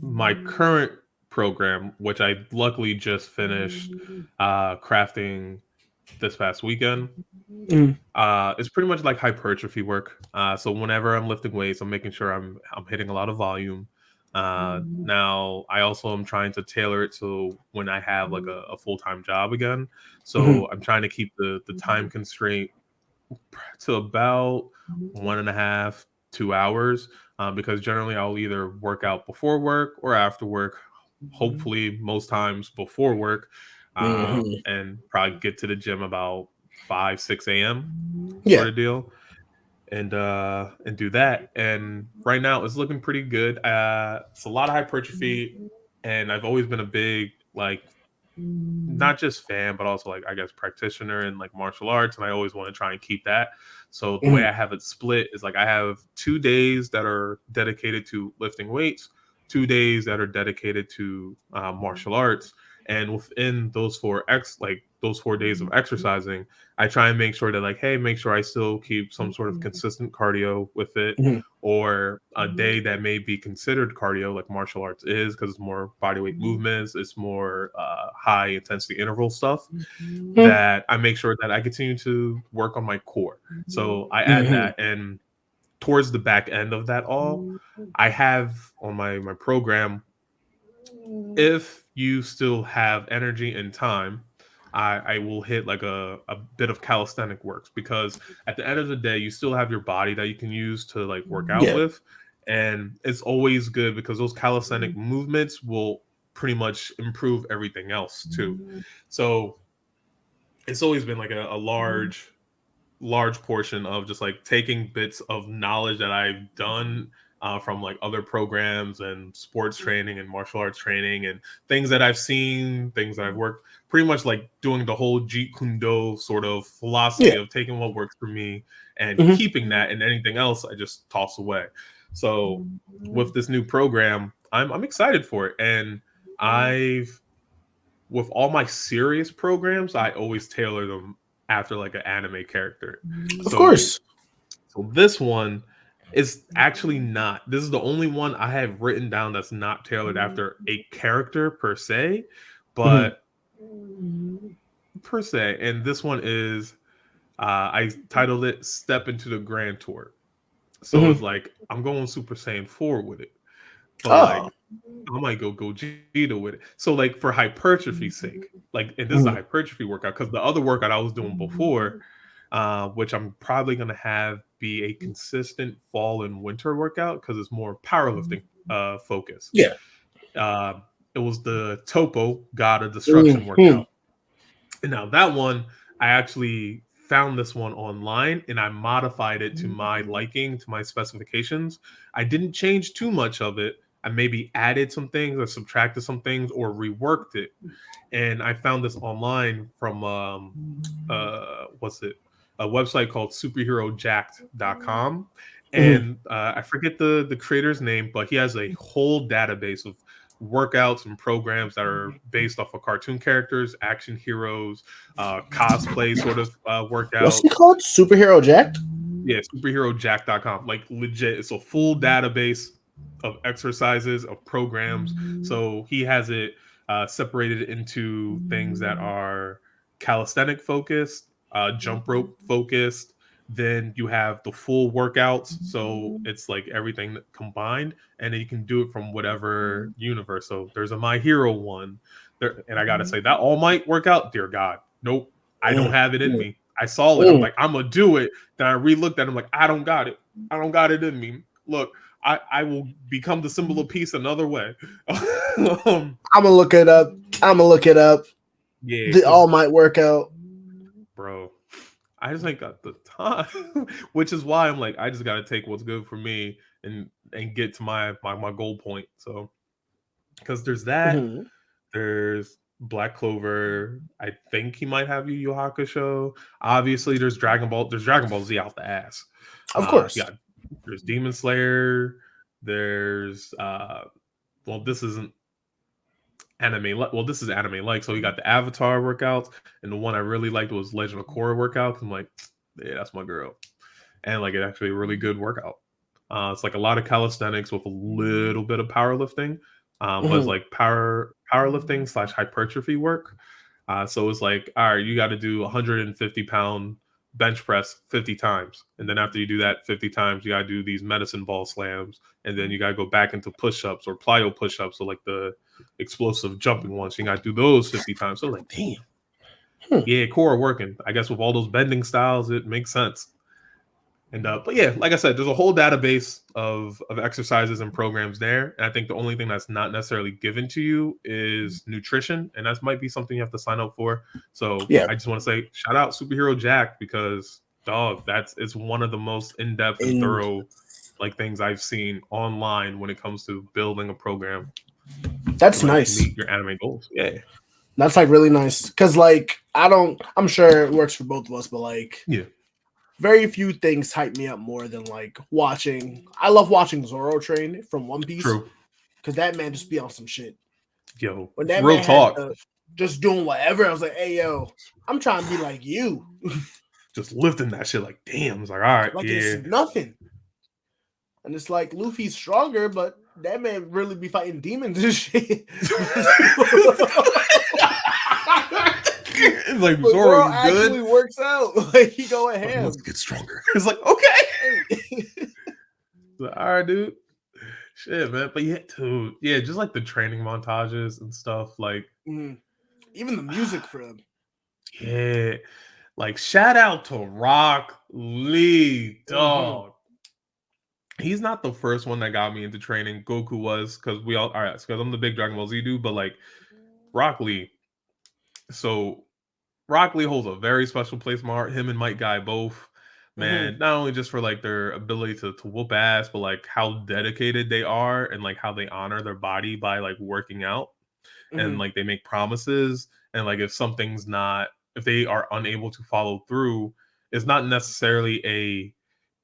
Speaker 1: my current program, which I luckily just finished crafting this past weekend,
Speaker 2: Mhm.
Speaker 1: it's pretty much like hypertrophy work. So whenever I'm lifting weights, I'm making sure I'm hitting a lot of volume. Now I also am trying to tailor it so when I have like a full time job again.
Speaker 2: Mhm.
Speaker 1: So I'm trying to keep the time constraint to about 1.5 2 hours, because generally I'll either work out before work or after work. Hopefully, most times before work,
Speaker 2: Mhm.
Speaker 1: and probably get to the gym about 5 6 a.m.
Speaker 2: Yeah.
Speaker 1: sort of deal, and do that. And right now it's looking pretty good. It's a lot of hypertrophy, and I've always been a big like not just fan, but also like I guess practitioner in like martial arts, and I always want to try and keep that. So the way
Speaker 2: Mhm.
Speaker 1: I have it split is like I have 2 days that are dedicated to lifting weights, 2 days that are dedicated to martial arts, and within those those 4 days of exercising, I try and make sure that like, hey, make sure I still keep some sort of consistent cardio with it,
Speaker 2: Mhm.
Speaker 1: or a day that may be considered cardio, like martial arts is, because it's more bodyweight movements, it's more high intensity interval stuff,
Speaker 2: Mhm.
Speaker 1: that I make sure that I continue to work on my core. So I add
Speaker 2: Mhm.
Speaker 1: that. And towards the back end of that all, I have on my program, if you still have energy and time, I will hit like a bit of calisthenic works, because at the end of the day, you still have your body that you can use to like work out
Speaker 2: Yeah.
Speaker 1: with. And it's always good because those calisthenic movements will pretty much improve everything else too. So it's always been like a large portion of just like taking bits of knowledge that I've done from like other programs and sports training and martial arts training and things that I've seen, things that I've worked, pretty much like doing the whole Jeet Kune Do sort of philosophy
Speaker 2: Yeah.
Speaker 1: of taking what works for me and
Speaker 2: Mhm.
Speaker 1: keeping that, and anything else I just toss away. So with this new program, I'm excited for it. And I've with all my serious programs, I always tailor them after like an anime character.
Speaker 2: Of
Speaker 1: So
Speaker 2: course.
Speaker 1: so this one is actually not. This is the only one I have written down that's not tailored after a character per se,
Speaker 2: Mhm.
Speaker 1: but per se. And this one is I titled it "Step into the Grand Tour." So it's
Speaker 2: Mhm.
Speaker 1: like I'm going Super Saiyan 4 with it, but
Speaker 2: Oh.
Speaker 1: like I might go Gogeta with it. So like for hypertrophy's sake, like, and this is a
Speaker 2: Mhm.
Speaker 1: hypertrophy workout because the other workout I was doing before, which I'm probably gonna have be a consistent fall and winter workout because it's more powerlifting focus.
Speaker 2: Yeah.
Speaker 1: Uh, it was the Topo God of Destruction
Speaker 2: Mhm.
Speaker 1: workout. And now that one, I actually found this one online and I modified it to my liking, to my specifications. I didn't change too much of it. I maybe added some things or subtracted some things or reworked it. And I found this online from what's it? A website called superherojacked.com.
Speaker 2: Mhm.
Speaker 1: And I forget the creator's name, but he has a whole database of workouts and programs that are based off of cartoon characters, action heroes, cosplay sort of
Speaker 2: What's it
Speaker 1: workouts.
Speaker 2: called? Superhero Jacked?
Speaker 1: Yeah, superherojack.com. Like legit, it's a full database of exercises, of programs. So he has it separated into things that are calisthenic focused, jump rope focused. Then you have the full workouts. So it's like everything combined, and then you can do it from whatever universe. So there's a My Hero one. There, and I gotta say that All Might workout, dear God, nope, I don't
Speaker 2: Mm.
Speaker 1: have it in
Speaker 2: Mm.
Speaker 1: me. I saw it. I'm
Speaker 2: Mm.
Speaker 1: like, I'm gonna do it. Then I re-looked at him like, I don't got it. I don't got it in me. Look, I will become the symbol of peace another way.
Speaker 2: I'm gonna look it up. I'm gonna look it up.
Speaker 1: Yeah,
Speaker 2: The
Speaker 1: because
Speaker 2: All Might workout.
Speaker 1: bro, I just ain't got the time. Which is why I'm like, I just gotta take what's good for me and get to my goal point. So because there's that,
Speaker 2: Mhm.
Speaker 1: there's Black Clover. I think he might have Yu Yu Hakusho. Obviously, there's Dragon Ball. There's Dragon Ball Z out the ass.
Speaker 2: Of course.
Speaker 1: Yeah, there's Demon Slayer. There's well, this isn't anime. Well, this is anime like. So you got the Avatar workouts, and the one I really liked was Legend of Korra workout. I'm like, yeah, that's my girl, and like it actually a really good workout. It's like a lot of calisthenics with a little bit of powerlifting, but it's
Speaker 2: Mhm.
Speaker 1: like powerlifting slash hypertrophy work. So it's like, all right, you got to do 150-pound bench press 50 times. And then after you do that 50 times, you got to do these medicine ball slams. And then you got to go back into push ups or plyo push ups. So, like the explosive jumping ones, you got to do those 50 times. So, like, damn.
Speaker 2: Hmm.
Speaker 1: Yeah, core working. I guess with all those bending styles, it makes sense. And but yeah, like I said, there's a whole database of exercises and programs there. And I think the only thing that's not necessarily given to you is nutrition, and that might be something you have to sign up for. So
Speaker 2: Yeah.
Speaker 1: I just want to say shout out Superhero Jack, because dog, it's one of the most in-depth and
Speaker 2: And
Speaker 1: thorough like things I've seen online when it comes to building a program to
Speaker 2: that's
Speaker 1: like
Speaker 2: nice.
Speaker 1: meet your anime goals. Yeah.
Speaker 2: That's like really nice. Cause like I'm sure it works for both of us, but like
Speaker 1: Yeah.
Speaker 2: very few things hype me up more than like watching. I love watching Zoro train from One Piece
Speaker 1: True.
Speaker 2: because that man just be on some shit.
Speaker 1: Yo,
Speaker 2: When that
Speaker 1: real
Speaker 2: man had
Speaker 1: talk.
Speaker 2: just doing whatever, I was like, hey yo, I'm trying to be like you.
Speaker 1: Just lifting that shit like damn. It's like, all right,
Speaker 2: Like it's
Speaker 1: yeah.
Speaker 2: nothing. And it's like Luffy's stronger, but that man really be fighting demons and shit.
Speaker 1: It's like
Speaker 2: But
Speaker 1: Zoro,
Speaker 2: Zoro
Speaker 1: you good?
Speaker 2: actually works out. Like he going
Speaker 1: But he wants
Speaker 2: ham.
Speaker 1: to get stronger. It's like, okay.
Speaker 2: Hey.
Speaker 1: So, all right, dude. Shit, man. But yeah, dude. Yeah, just like the training montages and stuff. Like,
Speaker 2: Mhm. Even the music for him.
Speaker 1: yeah. Like, shout out to Rock Lee,
Speaker 2: Hmm.
Speaker 1: dog. He's not the first one that got me into training. Goku was, because we all right, because I'm the big Dragon Ball Z dude, but like Rock Lee. So Rock Lee holds a very special place in my heart. Him and Mike Guy both,
Speaker 2: Hmm.
Speaker 1: man, not only just for like their ability to whoop ass, but like how dedicated they are and like how they honor their body by like working out and
Speaker 2: Hmm.
Speaker 1: like they make promises and like if something's not if they are unable to follow through, it's not necessarily a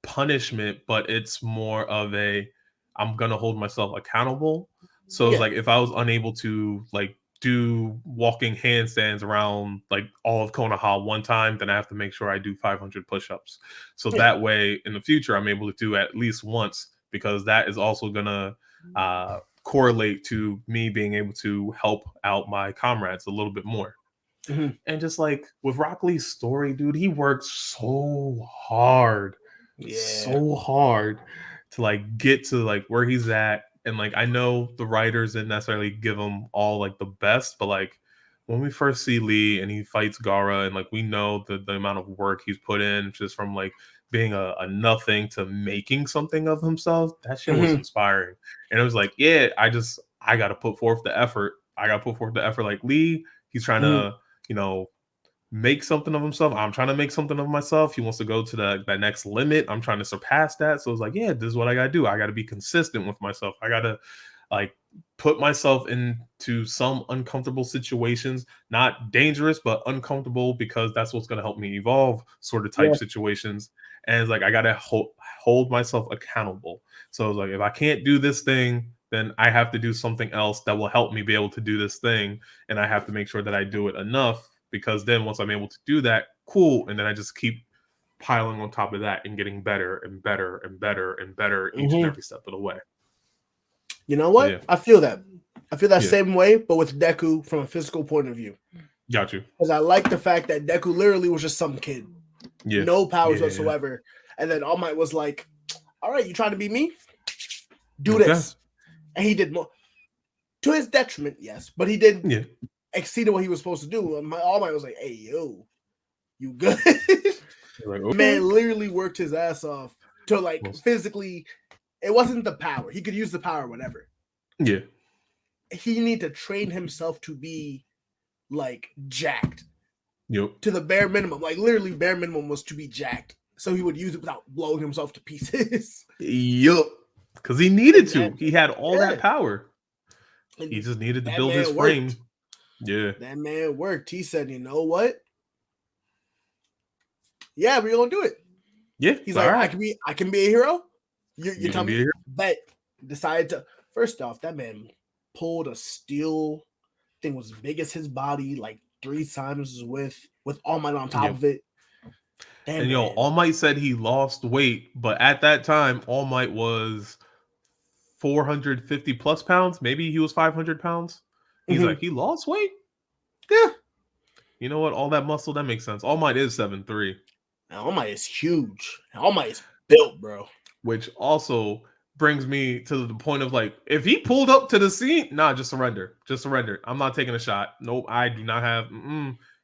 Speaker 1: punishment, but it's more of a I'm gonna hold myself accountable. So it's
Speaker 2: Yeah.
Speaker 1: like if I was unable to like do walking handstands around like all of Konoha one time, then I have to make sure I do 500 push-ups. So
Speaker 2: Yeah.
Speaker 1: that way in the future I'm able to do at least once because that is also gonna correlate to me being able to help out my comrades a little bit more.
Speaker 2: Hmm.
Speaker 1: And just like with Rock Lee's story, dude, he worked
Speaker 2: Yeah.
Speaker 1: so hard to like get to like where he's at. And like I know the writers didn't necessarily give him all like the best, but like when we first see Lee and he fights Gara and like we know the amount of work he's put in just from like being a nothing to making something of himself, that shit was
Speaker 2: Hmm.
Speaker 1: inspiring. And it was like, yeah, I gotta put forth the effort. I gotta put forth the effort like Lee. He's trying
Speaker 2: Hmm.
Speaker 1: to, you know, make something of himself. I'm trying to make something of myself. He wants to go to that next limit. I'm trying to surpass that. So it's like, yeah, this is what I gotta do. I gotta be consistent with myself. I gotta like put myself into some uncomfortable situations, not dangerous, but uncomfortable because that's what's gonna help me evolve sort of type
Speaker 2: Yeah.
Speaker 1: situations. And it's like I gotta hold myself accountable. So it's like if I can't do this thing, then I have to do something else that will help me be able to do this thing. And I have to make sure that I do it enough because then once I'm able to do that, cool. And then I just keep piling on top of that and getting better and better and better and better each and
Speaker 2: Hmm.
Speaker 1: every step of the way.
Speaker 2: You know
Speaker 1: So
Speaker 2: what?
Speaker 1: yeah,
Speaker 2: I feel that. I feel that
Speaker 1: yeah,
Speaker 2: same way, but with Deku from a physical point of view.
Speaker 1: got you.
Speaker 2: Because I like the fact that Deku literally was just some kid,
Speaker 1: Yeah,
Speaker 2: no powers
Speaker 1: yeah,
Speaker 2: whatsoever. And then All Might was like, all right, you trying to be me? Do
Speaker 1: okay,
Speaker 2: this. And he did more to his detriment, yes, but he did
Speaker 1: yeah.
Speaker 2: exceeded what he was supposed to do. And All Might was like, hey, yo, you good?
Speaker 1: Like okay,
Speaker 2: Man literally worked his ass off to like
Speaker 1: well,
Speaker 2: physically. It wasn't the power. He could use the power whenever.
Speaker 1: yeah,
Speaker 2: He need to train himself to be like jacked
Speaker 1: yep,
Speaker 2: to the bare minimum. Like literally, bare minimum was to be jacked, so he would use it without blowing himself to pieces.
Speaker 1: yep. Because he needed
Speaker 2: And
Speaker 1: to.
Speaker 2: that,
Speaker 1: He had all that
Speaker 2: yeah,
Speaker 1: power. He
Speaker 2: and
Speaker 1: just needed to
Speaker 2: that
Speaker 1: build his
Speaker 2: man worked.
Speaker 1: frame. Yeah,
Speaker 2: That man worked. He said, "You know what? Yeah, we're gonna do it."
Speaker 1: yeah.
Speaker 2: He's
Speaker 1: All
Speaker 2: like,
Speaker 1: right,
Speaker 2: I can be a hero." You
Speaker 1: you
Speaker 2: tell
Speaker 1: can be
Speaker 2: me,
Speaker 1: here.
Speaker 2: but decided to. First off, that man pulled a steel thing was big as his body, like 3 times his width, with All Might on top
Speaker 1: Yep.
Speaker 2: of it. That
Speaker 1: And yo,
Speaker 2: man.
Speaker 1: All Might said he lost weight, but at that time, All Might was 450 plus pounds. Maybe he was 500 pounds. He's like,
Speaker 2: Mhm.
Speaker 1: he lost weight?
Speaker 2: Yeah.
Speaker 1: You know what? All that muscle, that makes sense. All Might is 7'3",
Speaker 2: All Might is huge. All Might is built, bro.
Speaker 1: which also brings me to the point of like, if he pulled up to the scene, nah, just surrender. Just surrender. I'm not taking a shot. Nope, I do not have.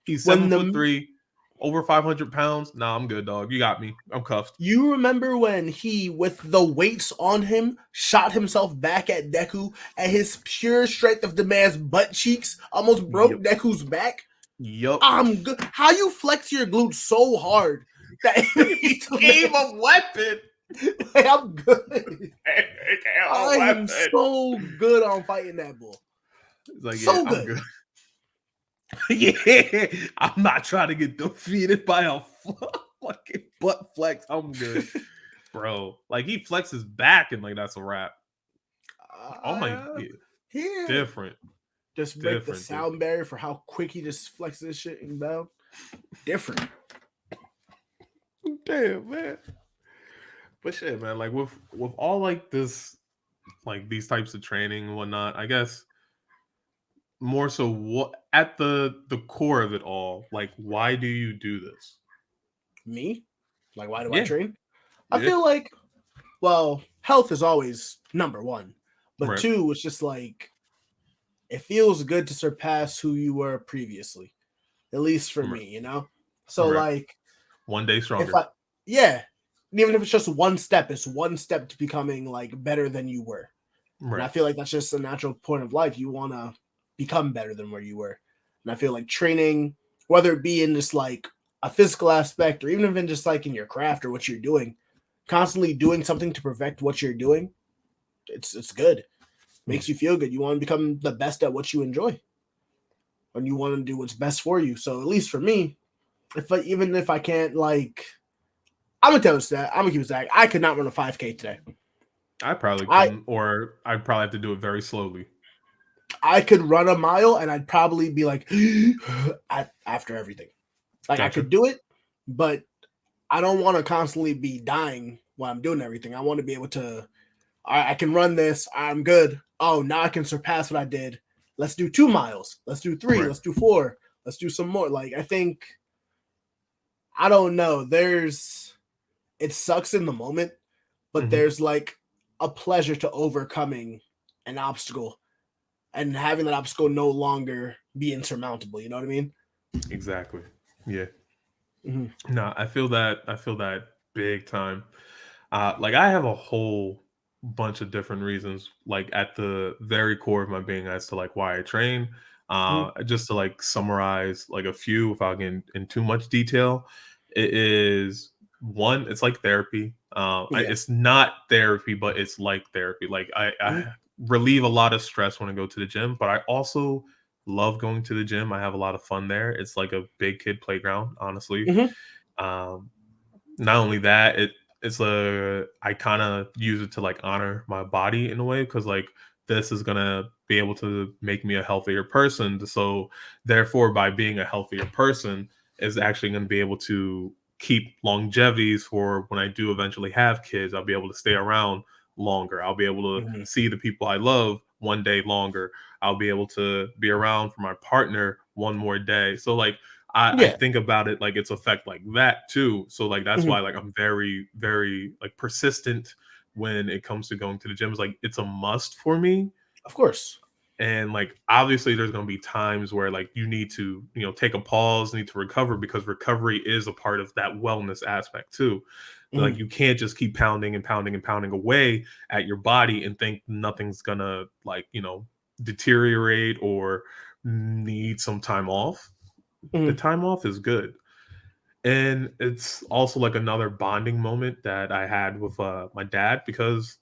Speaker 1: He's
Speaker 2: When
Speaker 1: 7'3", over 500 pounds. Nah, I'm good, dog. You got me. I'm cuffed.
Speaker 2: you remember when he, with the weights on him, shot himself back at Deku, and his pure strength of the man's butt cheeks almost broke
Speaker 1: Yep.
Speaker 2: Deku's back?
Speaker 1: Yep.
Speaker 2: I'm good. How you flex your glutes so hard that it
Speaker 1: He
Speaker 2: makes the
Speaker 1: gave
Speaker 2: man?
Speaker 1: a weapon.
Speaker 2: Like, I'm good.
Speaker 1: He gave a
Speaker 2: I am
Speaker 1: weapon.
Speaker 2: so good on fighting that bull.
Speaker 1: It's like, yeah,
Speaker 2: So
Speaker 1: I'm
Speaker 2: good.
Speaker 1: good. Yeah, I'm not trying to get defeated by a fucking butt flex. I'm good, bro. Like he flexes back and like that's a wrap. Oh my,
Speaker 2: Uh,
Speaker 1: yeah,
Speaker 2: yeah.
Speaker 1: different,
Speaker 2: Just break the
Speaker 1: different,
Speaker 2: sound
Speaker 1: different.
Speaker 2: barrier for how quick he just flexes this shit and bound. Different.
Speaker 1: Damn, man. But shit, man. Like with all like this, like these types of training and whatnot. I guess more so what at the core of it all. Like, why do you do this?
Speaker 2: Me? Like, why do I
Speaker 1: Yeah,
Speaker 2: train? I
Speaker 1: yeah,
Speaker 2: feel like, well, health is always number one, but
Speaker 1: Right.
Speaker 2: two, it's just like it feels good to surpass who you were previously, at least for
Speaker 1: Right.
Speaker 2: me, you know. So
Speaker 1: Right.
Speaker 2: like
Speaker 1: One day
Speaker 2: if
Speaker 1: stronger.
Speaker 2: I yeah, even if it's just one step, it's one step to becoming like better than you were. And I
Speaker 1: Right.
Speaker 2: feel like that's just a natural point of life. You want to become better than where you were. And I feel like training, whether it be in just like a physical aspect or even if in just like in your craft or what you're doing, constantly doing something to perfect what you're doing, it's good.
Speaker 1: Yeah.
Speaker 2: Makes you feel good. You want to become the best at what you enjoy, and you want to do what's best for you. So at least for me, even if I can't like, I'm gonna tell you that I'm gonna keep it that I could not run a 5K today.
Speaker 1: I probably
Speaker 2: I
Speaker 1: couldn't, or I'd probably have to do it very slowly.
Speaker 2: I could run a mile and I'd probably be like after everything. Like I
Speaker 1: Gotcha.
Speaker 2: could do it, but I don't want to constantly be dying while I'm doing everything. I want to be able to. I can run this. I'm good. Oh, now I can surpass what I did. Let's do 2 miles. Let's do three.
Speaker 1: Right.
Speaker 2: Let's do four. Let's do some more. Like I think I don't know. There's it sucks in the moment, but
Speaker 1: Hmm.
Speaker 2: there's like a pleasure to overcoming an obstacle and having that obstacle no longer be insurmountable. You know what I mean?
Speaker 1: Exactly. Yeah.
Speaker 2: Mm-hmm.
Speaker 1: No, I feel that. I feel that big time. Like I have a whole bunch of different reasons, like at the very core of my being, as to like why I train.
Speaker 2: Mm-hmm.
Speaker 1: Just to like summarize like a few, without getting in too much detail, it is one. It's like therapy.
Speaker 2: Yeah.
Speaker 1: It's not therapy, but it's like therapy. Like I
Speaker 2: Mm-hmm.
Speaker 1: relieve a lot of stress when I go to the gym, but I also love going to the gym. I have a lot of fun there. It's like a big kid playground, honestly.
Speaker 2: Mm-hmm.
Speaker 1: Um, Not only that, it's a I kind of use it to like honor my body in a way, because like this is gonna be able to make me a healthier person. So therefore, by being a healthier person, is actually going to be able to keep longevities for when I do eventually have kids. I'll be able to stay around longer. I'll be able to
Speaker 2: Mm-hmm.
Speaker 1: see the people I love one day longer. I'll be able to be around for my partner one more day. So like I
Speaker 2: Yeah.
Speaker 1: think about it like it's effect like that too. So like that's
Speaker 2: Mm-hmm.
Speaker 1: why like I'm very, very like persistent when it comes to going to the gym. It's like it's a must for me.
Speaker 2: Of course.
Speaker 1: And like obviously there's gonna be times where like you need to, take a pause, need to recover, because recovery is a part of that wellness aspect too. Like
Speaker 2: Mm-hmm.
Speaker 1: you can't just keep pounding and pounding and pounding away at your body and think nothing's gonna like, deteriorate or need some time off. The
Speaker 2: Mm-hmm.
Speaker 1: time off is good. And it's also like another bonding moment that I had with my dad, because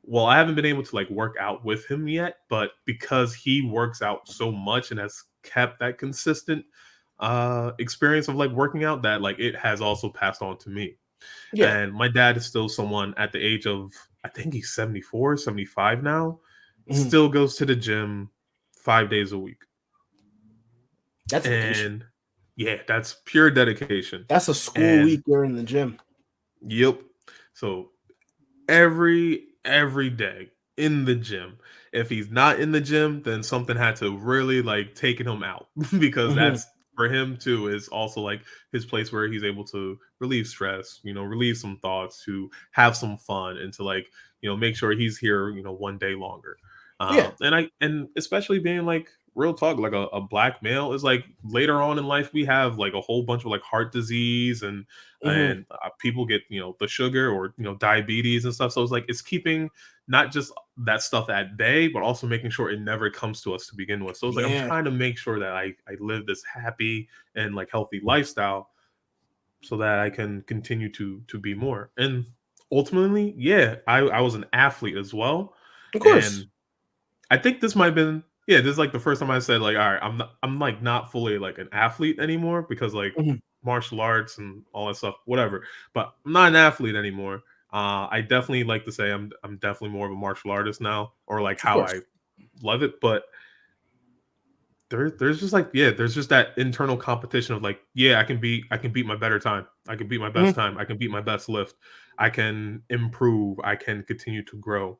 Speaker 1: well, I haven't been able to like work out with him yet, but because he works out so much and has kept that consistent experience of like working out, that like it has also passed on to me.
Speaker 2: Yeah.
Speaker 1: And my dad is still someone at the age of, I think he's 74, 75 now,
Speaker 2: Mm-hmm.
Speaker 1: still goes to the gym 5 days a week.
Speaker 2: That's dedication.
Speaker 1: And yeah, that's pure dedication.
Speaker 2: That's a school
Speaker 1: And
Speaker 2: week you're in the gym.
Speaker 1: yep. So every day in the gym. If he's not in the gym, then something had to really like taken him out, because
Speaker 2: Mm-hmm.
Speaker 1: that's for him too, is also like his place where he's able to relieve stress, relieve some thoughts, to have some fun, and to like, make sure he's here, one day longer.
Speaker 2: Yeah.
Speaker 1: And especially being like real talk, like a black male, is like later on in life we have like a whole bunch of like heart disease, and
Speaker 2: Mm-hmm.
Speaker 1: people get the sugar, or diabetes and stuff. So it's like it's keeping not just that stuff at bay, but also making sure it never comes to us to begin with. So it's like I'm
Speaker 2: Yeah.
Speaker 1: trying to make sure that I live this happy and like healthy lifestyle, so that I can continue to be more. And ultimately, yeah, I was an athlete as well.
Speaker 2: Of course.
Speaker 1: And I think this might have been, yeah, this is like the first time I said like, all right, I'm like not fully like an athlete anymore, because like
Speaker 2: Mm-hmm.
Speaker 1: martial arts and all that stuff, whatever. But I'm not an athlete anymore. I definitely like to say I'm definitely more of a martial artist now, or like
Speaker 2: Of
Speaker 1: how
Speaker 2: course.
Speaker 1: I love it. But there's just like, yeah, there's just that internal competition of like, yeah, I can beat my better time. I can beat my best
Speaker 2: Mm-hmm.
Speaker 1: time. I can beat my best lift. I can improve. I can continue to grow.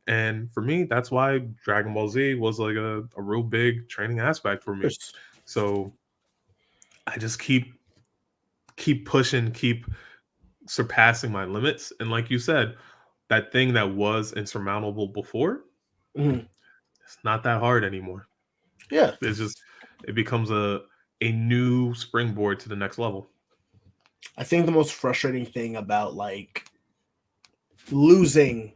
Speaker 1: And for me, that's why Dragon Ball Z was like a real big training aspect for
Speaker 2: Of
Speaker 1: me.
Speaker 2: course.
Speaker 1: So I just keep pushing, keep surpassing my limits. And like you said, that thing that was insurmountable before,
Speaker 2: Mhm.
Speaker 1: it's not that hard anymore.
Speaker 2: Yeah.
Speaker 1: It's just it becomes a new springboard to the next level.
Speaker 2: I think the most frustrating thing about like losing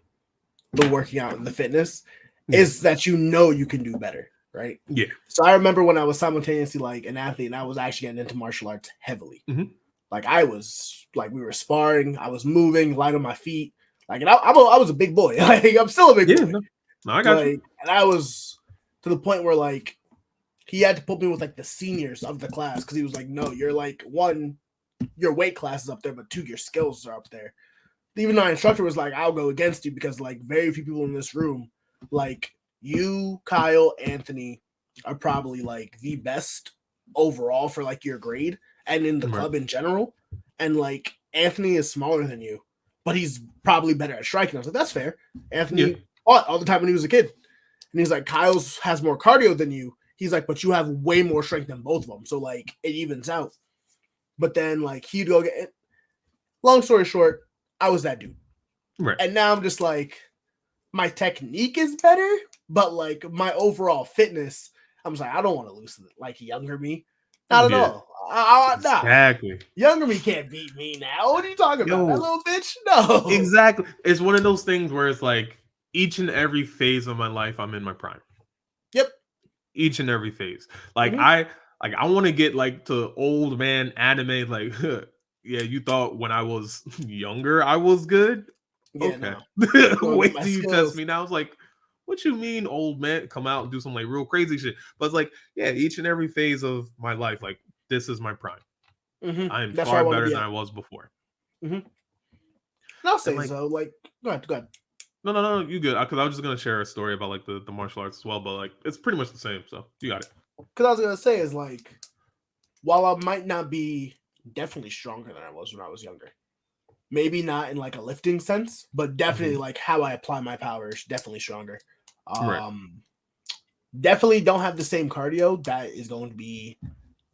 Speaker 2: the working out and the fitness
Speaker 1: Yeah.
Speaker 2: is that you know you can do better, right?
Speaker 1: Yeah.
Speaker 2: So I remember when I was simultaneously like an athlete and I was actually getting into martial arts heavily.
Speaker 1: Mhm.
Speaker 2: Like I was like we were sparring, I was moving, light on my feet. Like and I was a big boy. Like I'm still a big
Speaker 1: Yeah.
Speaker 2: boy.
Speaker 1: No, I got you.
Speaker 2: Like and I was to the point where like he had to put me with like the seniors of the class because he was like, no, you're like one, your weight class is up there, but two, your skills are up there. Even though my instructor was like, I'll go against you because like very few people in this room, like you, Kyle, Anthony, are probably like the best overall for like your grade and in the
Speaker 1: Right.
Speaker 2: club in general. And like Anthony is smaller than you, but he's probably better at striking. I was like, that's fair. Anthony fought all the time when he was a kid. And he's like, Kyle's has more cardio than you. He's like, but you have way more strength than both of them. So like it evens out. But then like he'd go get it. Long story short, I was that dude.
Speaker 1: Right.
Speaker 2: And now I'm just like, my technique is better, but like my overall fitness, I'm just like, I don't want to lose to like younger me. Not at all. Nah.
Speaker 1: Exactly.
Speaker 2: Younger me can't beat me now. What are you talking about?
Speaker 1: Yo.
Speaker 2: That little bitch? No.
Speaker 1: Exactly. It's one of those things where it's like each and every phase of my life, I'm in my prime.
Speaker 2: Yep.
Speaker 1: Each and every phase. Like
Speaker 2: Mhm.
Speaker 1: I want to get like to old man anime. Like, yeah, you thought when I was younger I was good.
Speaker 2: Yeah,
Speaker 1: Okay,
Speaker 2: no. I'm gonna get
Speaker 1: wait
Speaker 2: my
Speaker 1: till you test
Speaker 2: skills.
Speaker 1: me now. It's like, what you mean, old man? Come out and do some like real crazy shit. But it's like, yeah, each and every phase of my life, like this is my prime. I am
Speaker 2: That's where I
Speaker 1: far
Speaker 2: want to
Speaker 1: better
Speaker 2: be
Speaker 1: than
Speaker 2: at.
Speaker 1: I was before.
Speaker 2: And I'll
Speaker 1: And
Speaker 2: say
Speaker 1: like,
Speaker 2: so. Like, go ahead.
Speaker 1: no, you good? Because I was just gonna share a story about like the martial arts as well, but like it's pretty much the same. So you got it.
Speaker 2: Because I was gonna say is like, while I might not be definitely stronger than I was when I was younger, maybe not in like a lifting sense, but definitely
Speaker 1: Mhm.
Speaker 2: like how I apply my power is definitely stronger.
Speaker 1: Right.
Speaker 2: Definitely don't have the same cardio. That is going to be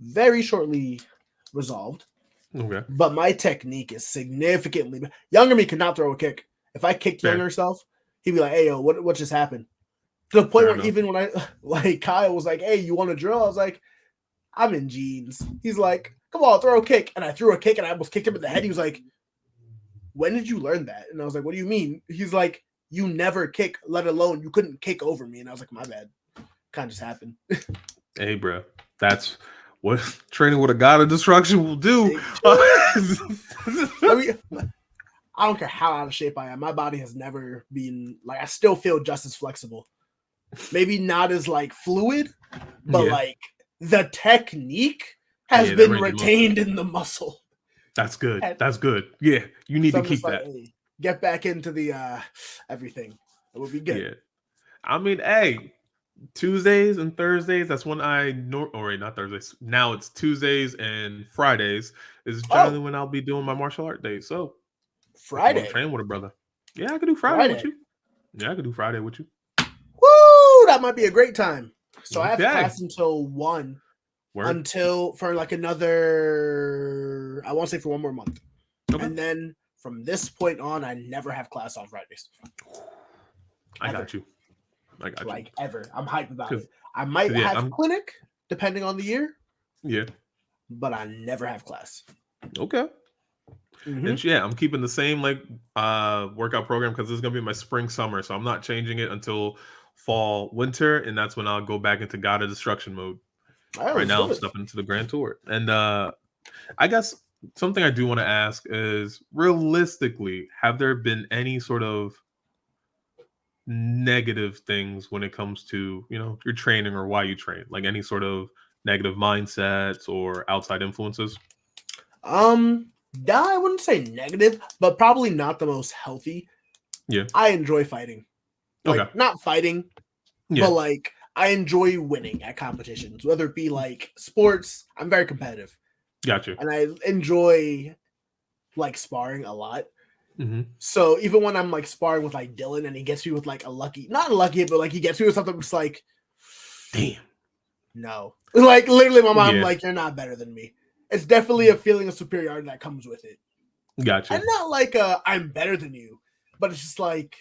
Speaker 2: very shortly resolved.
Speaker 1: Okay.
Speaker 2: But my technique is significantly younger. Me could not throw a kick. If I kicked
Speaker 1: Fair.
Speaker 2: younger self, he'd be like, "Hey, yo, what just happened?" To the point
Speaker 1: Fair
Speaker 2: where
Speaker 1: enough.
Speaker 2: even when I like Kyle was like, "Hey, you want to drill?" I was like, "I'm in jeans." He's like, "Come on, throw a kick," and I threw a kick and I almost kicked him in the head. He was like, "When did you learn that?" And I was like, "What do you mean?" He's like, "You never kick, let alone you couldn't kick over me." And I was like, "My bad." Kind of just happened.
Speaker 1: Hey, bro, that's what training with a god of destruction will do.
Speaker 2: I mean, I don't care how out of shape I am. My body has never been like I still feel just as flexible. Maybe not as like fluid, but
Speaker 1: Yeah.
Speaker 2: like the technique has
Speaker 1: Yeah, that
Speaker 2: been
Speaker 1: range of motion.
Speaker 2: retained in the muscle.
Speaker 1: That's good.
Speaker 2: And
Speaker 1: That's good. Yeah, you need
Speaker 2: so
Speaker 1: to
Speaker 2: I'm just
Speaker 1: keep
Speaker 2: like,
Speaker 1: that.
Speaker 2: hey, get back into the everything. It would be good.
Speaker 1: Yeah. I mean, hey, Tuesdays and Thursdays, that's when or wait, not Thursdays. Now it's Tuesdays and Fridays is generally
Speaker 2: Oh,
Speaker 1: when I'll be doing my martial art days. So if you want to
Speaker 2: Friday.
Speaker 1: train with a brother, yeah, I could do Friday with
Speaker 2: Friday.
Speaker 1: you. Yeah, I could do Friday with you.
Speaker 2: Woo! That might be a great time. So I have
Speaker 1: Okay.
Speaker 2: class until 1
Speaker 1: Word.
Speaker 2: until for like another I won't say for one more month.
Speaker 1: Okay.
Speaker 2: And then from this point on, I never have class on Fridays.
Speaker 1: I
Speaker 2: Ever.
Speaker 1: got you. I got you.
Speaker 2: Like ever. I'm hyped about
Speaker 1: Because
Speaker 2: it. I might
Speaker 1: yeah,
Speaker 2: have clinic depending on the year,
Speaker 1: yeah.
Speaker 2: but I never have class.
Speaker 1: Okay. And yeah, I'm keeping the same like workout program because this is gonna be my spring summer, so I'm not changing it until fall winter, and that's when I'll go back into God of Destruction mode.
Speaker 2: All right,
Speaker 1: Right
Speaker 2: let's
Speaker 1: now,
Speaker 2: do
Speaker 1: I'm
Speaker 2: it.
Speaker 1: stepping into the Grand Tour, and I guess something I do want to ask is realistically, have there been any sort of negative things when it comes to your training or why you train, like any sort of negative mindsets or outside influences?
Speaker 2: I wouldn't say negative, but probably not the most healthy.
Speaker 1: Yeah.
Speaker 2: I enjoy fighting.
Speaker 1: Okay.
Speaker 2: Like not fighting, but
Speaker 1: Yeah.
Speaker 2: like I enjoy winning at competitions, whether it be like sports. I'm very competitive.
Speaker 1: Gotcha.
Speaker 2: And I enjoy like sparring a lot.
Speaker 1: Mm-hmm.
Speaker 2: So even when I'm like sparring with like Dylan and he gets me with like a lucky, not a lucky hit, but like he gets me with something that's like,
Speaker 1: Damn.
Speaker 2: no. Like literally my mom,
Speaker 1: Yeah.
Speaker 2: like, you're not better than me. It's definitely a feeling of superiority that comes with it.
Speaker 1: Gotcha.
Speaker 2: And not like I'm better than you, but it's just like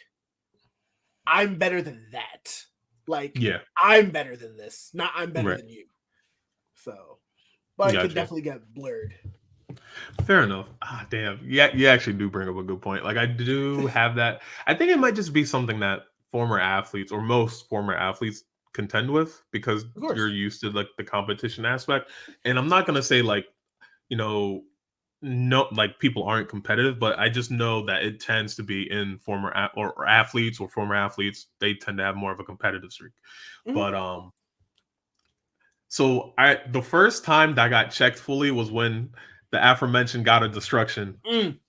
Speaker 2: I'm better than that. Like
Speaker 1: Yeah.
Speaker 2: I'm better than this, not I'm better
Speaker 1: Right.
Speaker 2: than you. So, but it could
Speaker 1: Gotcha.
Speaker 2: definitely get blurred.
Speaker 1: Fair enough. Ah, damn. Yeah, you actually do bring up a good point. Like, I do have that. I think it might just be something that former athletes or most former athletes contend with because
Speaker 2: Of
Speaker 1: you're
Speaker 2: course.
Speaker 1: used to like the competition aspect. And I'm not gonna say like, you know, no, like people aren't competitive, but I just know that it tends to be in or athletes or former athletes. They tend to have more of a competitive streak.
Speaker 2: Mhm.
Speaker 1: But so I the first time that I got checked fully was when the aforementioned God of Destruction.
Speaker 2: Mm.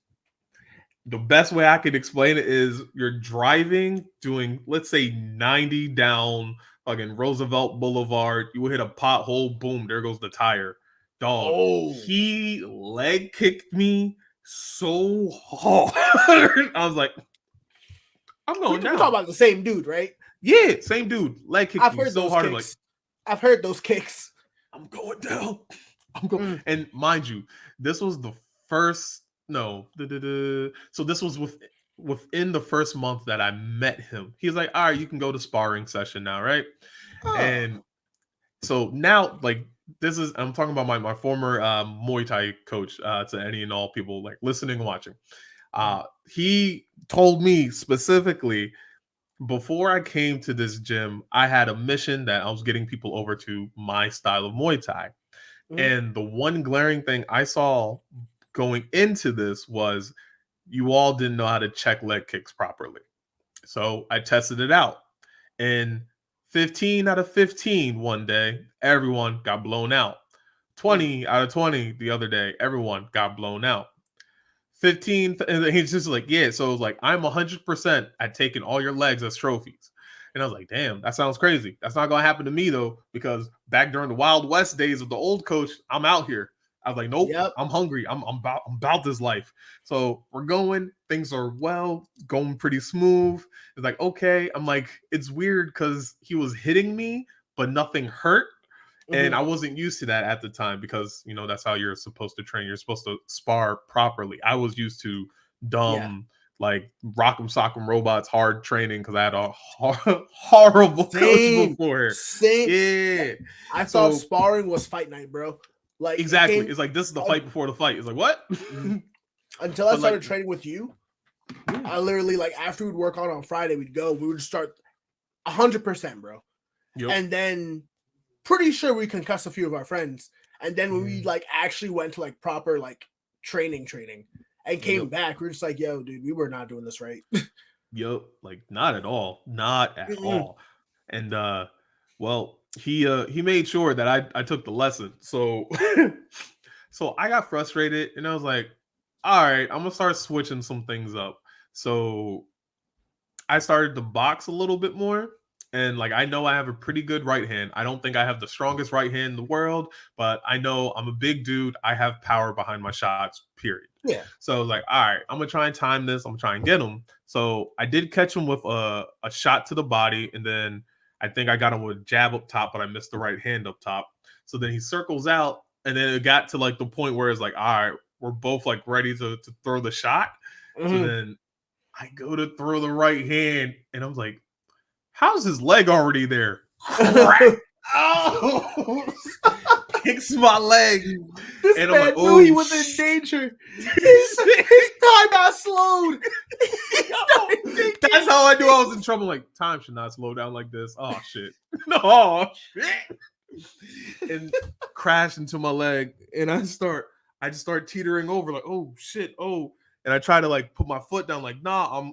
Speaker 1: The best way I could explain it is you're driving, doing let's say 90 down fucking Roosevelt Boulevard. You hit a pothole, boom, there goes the tire. Dog,
Speaker 2: Oh,
Speaker 1: he leg kicked me so hard. I was like, I'm
Speaker 2: we
Speaker 1: going
Speaker 2: we talking
Speaker 1: down.
Speaker 2: about the same dude, right?
Speaker 1: Yeah, same dude. Leg kicked
Speaker 2: I've
Speaker 1: me
Speaker 2: heard
Speaker 1: so
Speaker 2: those
Speaker 1: hard. I'm like,
Speaker 2: kicks. I've heard those kicks.
Speaker 1: I'm going down. I'm going.
Speaker 2: Mm.
Speaker 1: And mind you, this was the first. No, so this was within the first month that I met him. He's like, "All right, you can go to sparring session now, right?"
Speaker 2: Oh.
Speaker 1: And so now, like, this is I'm talking about my former Muay Thai coach. To any and all people like listening and watching, he told me specifically before I came to this gym, I had a mission that I was getting people over to my style of Muay Thai.
Speaker 2: Mhm.
Speaker 1: And the one glaring thing I saw going into this was you all didn't know how to check leg kicks properly. So I tested it out. And 15 out of 15 one day, everyone got blown out.
Speaker 2: Mm.
Speaker 1: 20 out of 20 the other day, everyone got blown out. 15 and he's just like, yeah, so it was like I'm 100% at taking all your legs as trophies. And I was like, damn, that sounds crazy. That's not gonna happen to me though, because back during the Wild West days of the old coach, I'm out here. I was like, nope,
Speaker 2: Yep.
Speaker 1: I'm hungry. I'm about this life. So we're going, things are going pretty smooth. It's like, okay. I'm like, it's weird because he was hitting me, but nothing hurt. And
Speaker 2: Mhm.
Speaker 1: I wasn't used to that at the time because that's how you're supposed to train. You're supposed to spar properly. I was used to
Speaker 2: Yeah.
Speaker 1: dumb like rock'em sock'em robots hard training because I had a horrible coach
Speaker 2: Same.
Speaker 1: before.
Speaker 2: Same.
Speaker 1: Yeah.
Speaker 2: I thought
Speaker 1: So
Speaker 2: sparring was fight night, bro. Like it
Speaker 1: exactly,
Speaker 2: came
Speaker 1: it's like this is the
Speaker 2: un-
Speaker 1: fight before the fight. It's like what?
Speaker 2: Mhm. Until I
Speaker 1: But like,
Speaker 2: started training with you.
Speaker 1: yeah,
Speaker 2: I literally like after we'd work on Friday, we'd go. We would start 100%, bro.
Speaker 1: yep,
Speaker 2: And then pretty sure we concussed a few of our friends. And then when we
Speaker 1: yeah,
Speaker 2: like actually went to like proper like training and came
Speaker 1: yep,
Speaker 2: back, we are just like, yo, dude, we were not doing this right.
Speaker 1: yep. Like not at all, not at
Speaker 2: Mm-mm.
Speaker 1: all. And well, he made sure that I took the lesson. So so I got frustrated and I was like, all right, I'm gonna start switching some things up. So I started to box a little bit more. And like I know I have a pretty good right hand. I don't think I have the strongest right hand in the world, but I know I'm a big dude. I have power behind my shots, period.
Speaker 2: Yeah.
Speaker 1: So I was like, all right, I'm gonna try and time this. I'm gonna try and get him. So I did catch him with a shot to the body, and then I think I got him with a jab up top, but I missed the right hand up top. So then he circles out, and then it got to like the point where it's like, all right, we're both like ready to throw the shot. So
Speaker 2: Mm-hmm.
Speaker 1: then I go to throw the right hand, and I was like, how's his leg already there? Crack! Oh, kicks my leg,
Speaker 2: This
Speaker 1: and I'm like,
Speaker 2: man knew he
Speaker 1: oh
Speaker 2: was in
Speaker 1: shit.
Speaker 2: danger. His time got slowed. He started
Speaker 1: That's
Speaker 2: thinking.
Speaker 1: how I knew I was in trouble. Like, time should not slow down like this. Oh shit. No shit. And crash into my leg. And I just start teetering over, like, oh shit, oh. And I try to like put my foot down, like, nah,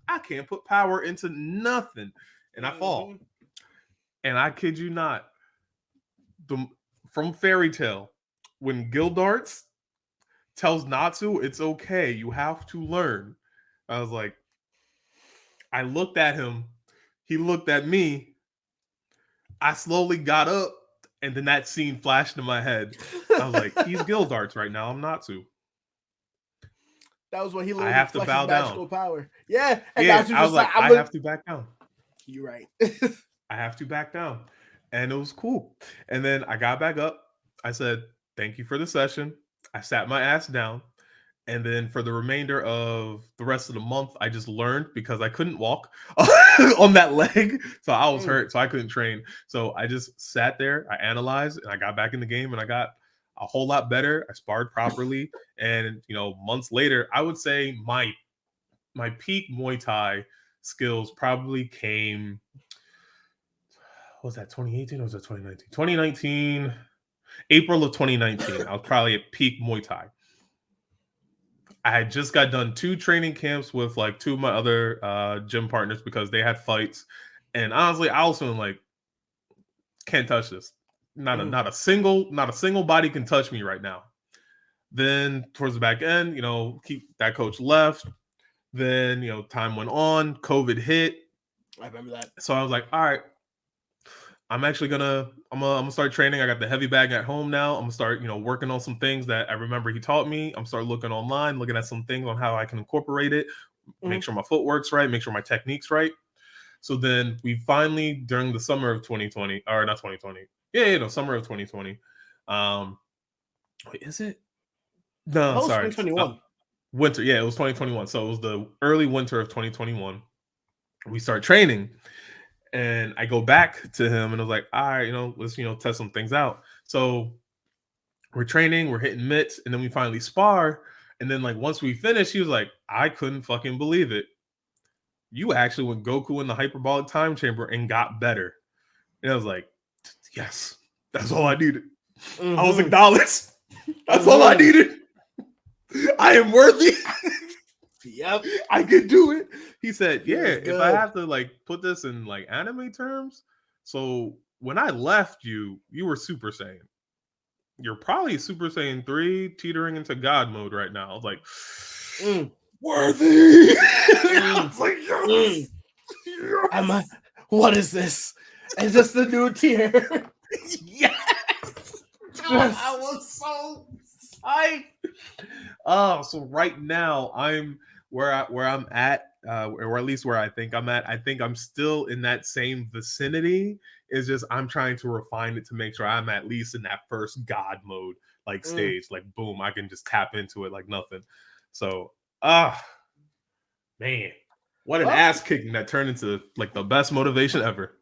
Speaker 1: I can't put power into nothing. And I fall.
Speaker 2: Mhm.
Speaker 1: And I kid you not, the from Fairy Tale, when Gildarts tells Natsu it's okay, you have to learn. I was like, I looked at him, he looked at me, I slowly got up, and then that scene flashed in my head. I was like, he's Gildarts right now, I'm Natsu.
Speaker 2: That was when he
Speaker 1: I
Speaker 2: learned to
Speaker 1: have to
Speaker 2: flex his
Speaker 1: bow down.
Speaker 2: magical power. Yeah, and
Speaker 1: Yeah,
Speaker 2: that's
Speaker 1: I was
Speaker 2: just like
Speaker 1: like,
Speaker 2: I'm
Speaker 1: I
Speaker 2: gonna.
Speaker 1: have to back down.
Speaker 2: You're right.
Speaker 1: I have to back down. And it was cool. And then I got back up. I said, thank you for the session. I sat my ass down. And then for the remainder of the rest of the month, I just learned because I couldn't walk on that leg. So I was hurt, so I couldn't train. So I just sat there, I analyzed, and I got back in the game, and I got a whole lot better. I sparred properly, and months later, I would say my peak Muay Thai skills probably came. What was that 2018 or was that 2019? 2019, April of 2019. I was probably at peak Muay Thai. I had just got done 2 training camps with like 2 of my other gym partners because they had fights, and honestly, I was feeling like can't touch this. Not a single body can touch me right now. Then towards the back end, that coach left. Then time went on, COVID hit.
Speaker 2: I remember that.
Speaker 1: So I was like, all right, I'm gonna start training. I got the heavy bag at home now. I'm gonna start, working on some things that I remember he taught me. I'm start looking online, looking at some things on how I can incorporate it, make sure my footwork's right, make sure my technique's right. So then we finally, during the summer of 2020, or not 2020, summer of 2020. Wait, is it? No, sorry,
Speaker 2: 2021.
Speaker 1: winter. Yeah, it was 2021. So it was the early winter of 2021. We start training. And I go back to him and I was like, all right, let's, test some things out. So we're training, we're hitting mitts, and then we finally spar. And then, like, once we finished, he was like, I couldn't fucking believe it. You actually went Goku in the hyperbolic time chamber and got better. And I was like, yes, that's all I needed. I was acknowledged. That's all I needed. I am worthy.
Speaker 2: Yep,
Speaker 1: I could do it. He said, yeah, if I have to like put this in like anime terms, so when I left you, you were Super Saiyan. You're probably Super Saiyan 3 teetering into God mode right now. I was like, worthy. I was like, yes.
Speaker 2: Yes. What is this? Is this the new tier?
Speaker 1: Yes. I was so psyched. Oh, so right now I'm where I'm at, or at least where I think I'm at. I think I'm still in that same vicinity. It's just I'm trying to refine it to make sure I'm at least in that first God mode, like stage, like boom, I can just tap into it like nothing. So, man, what an ass kicking that turned into like the best motivation ever.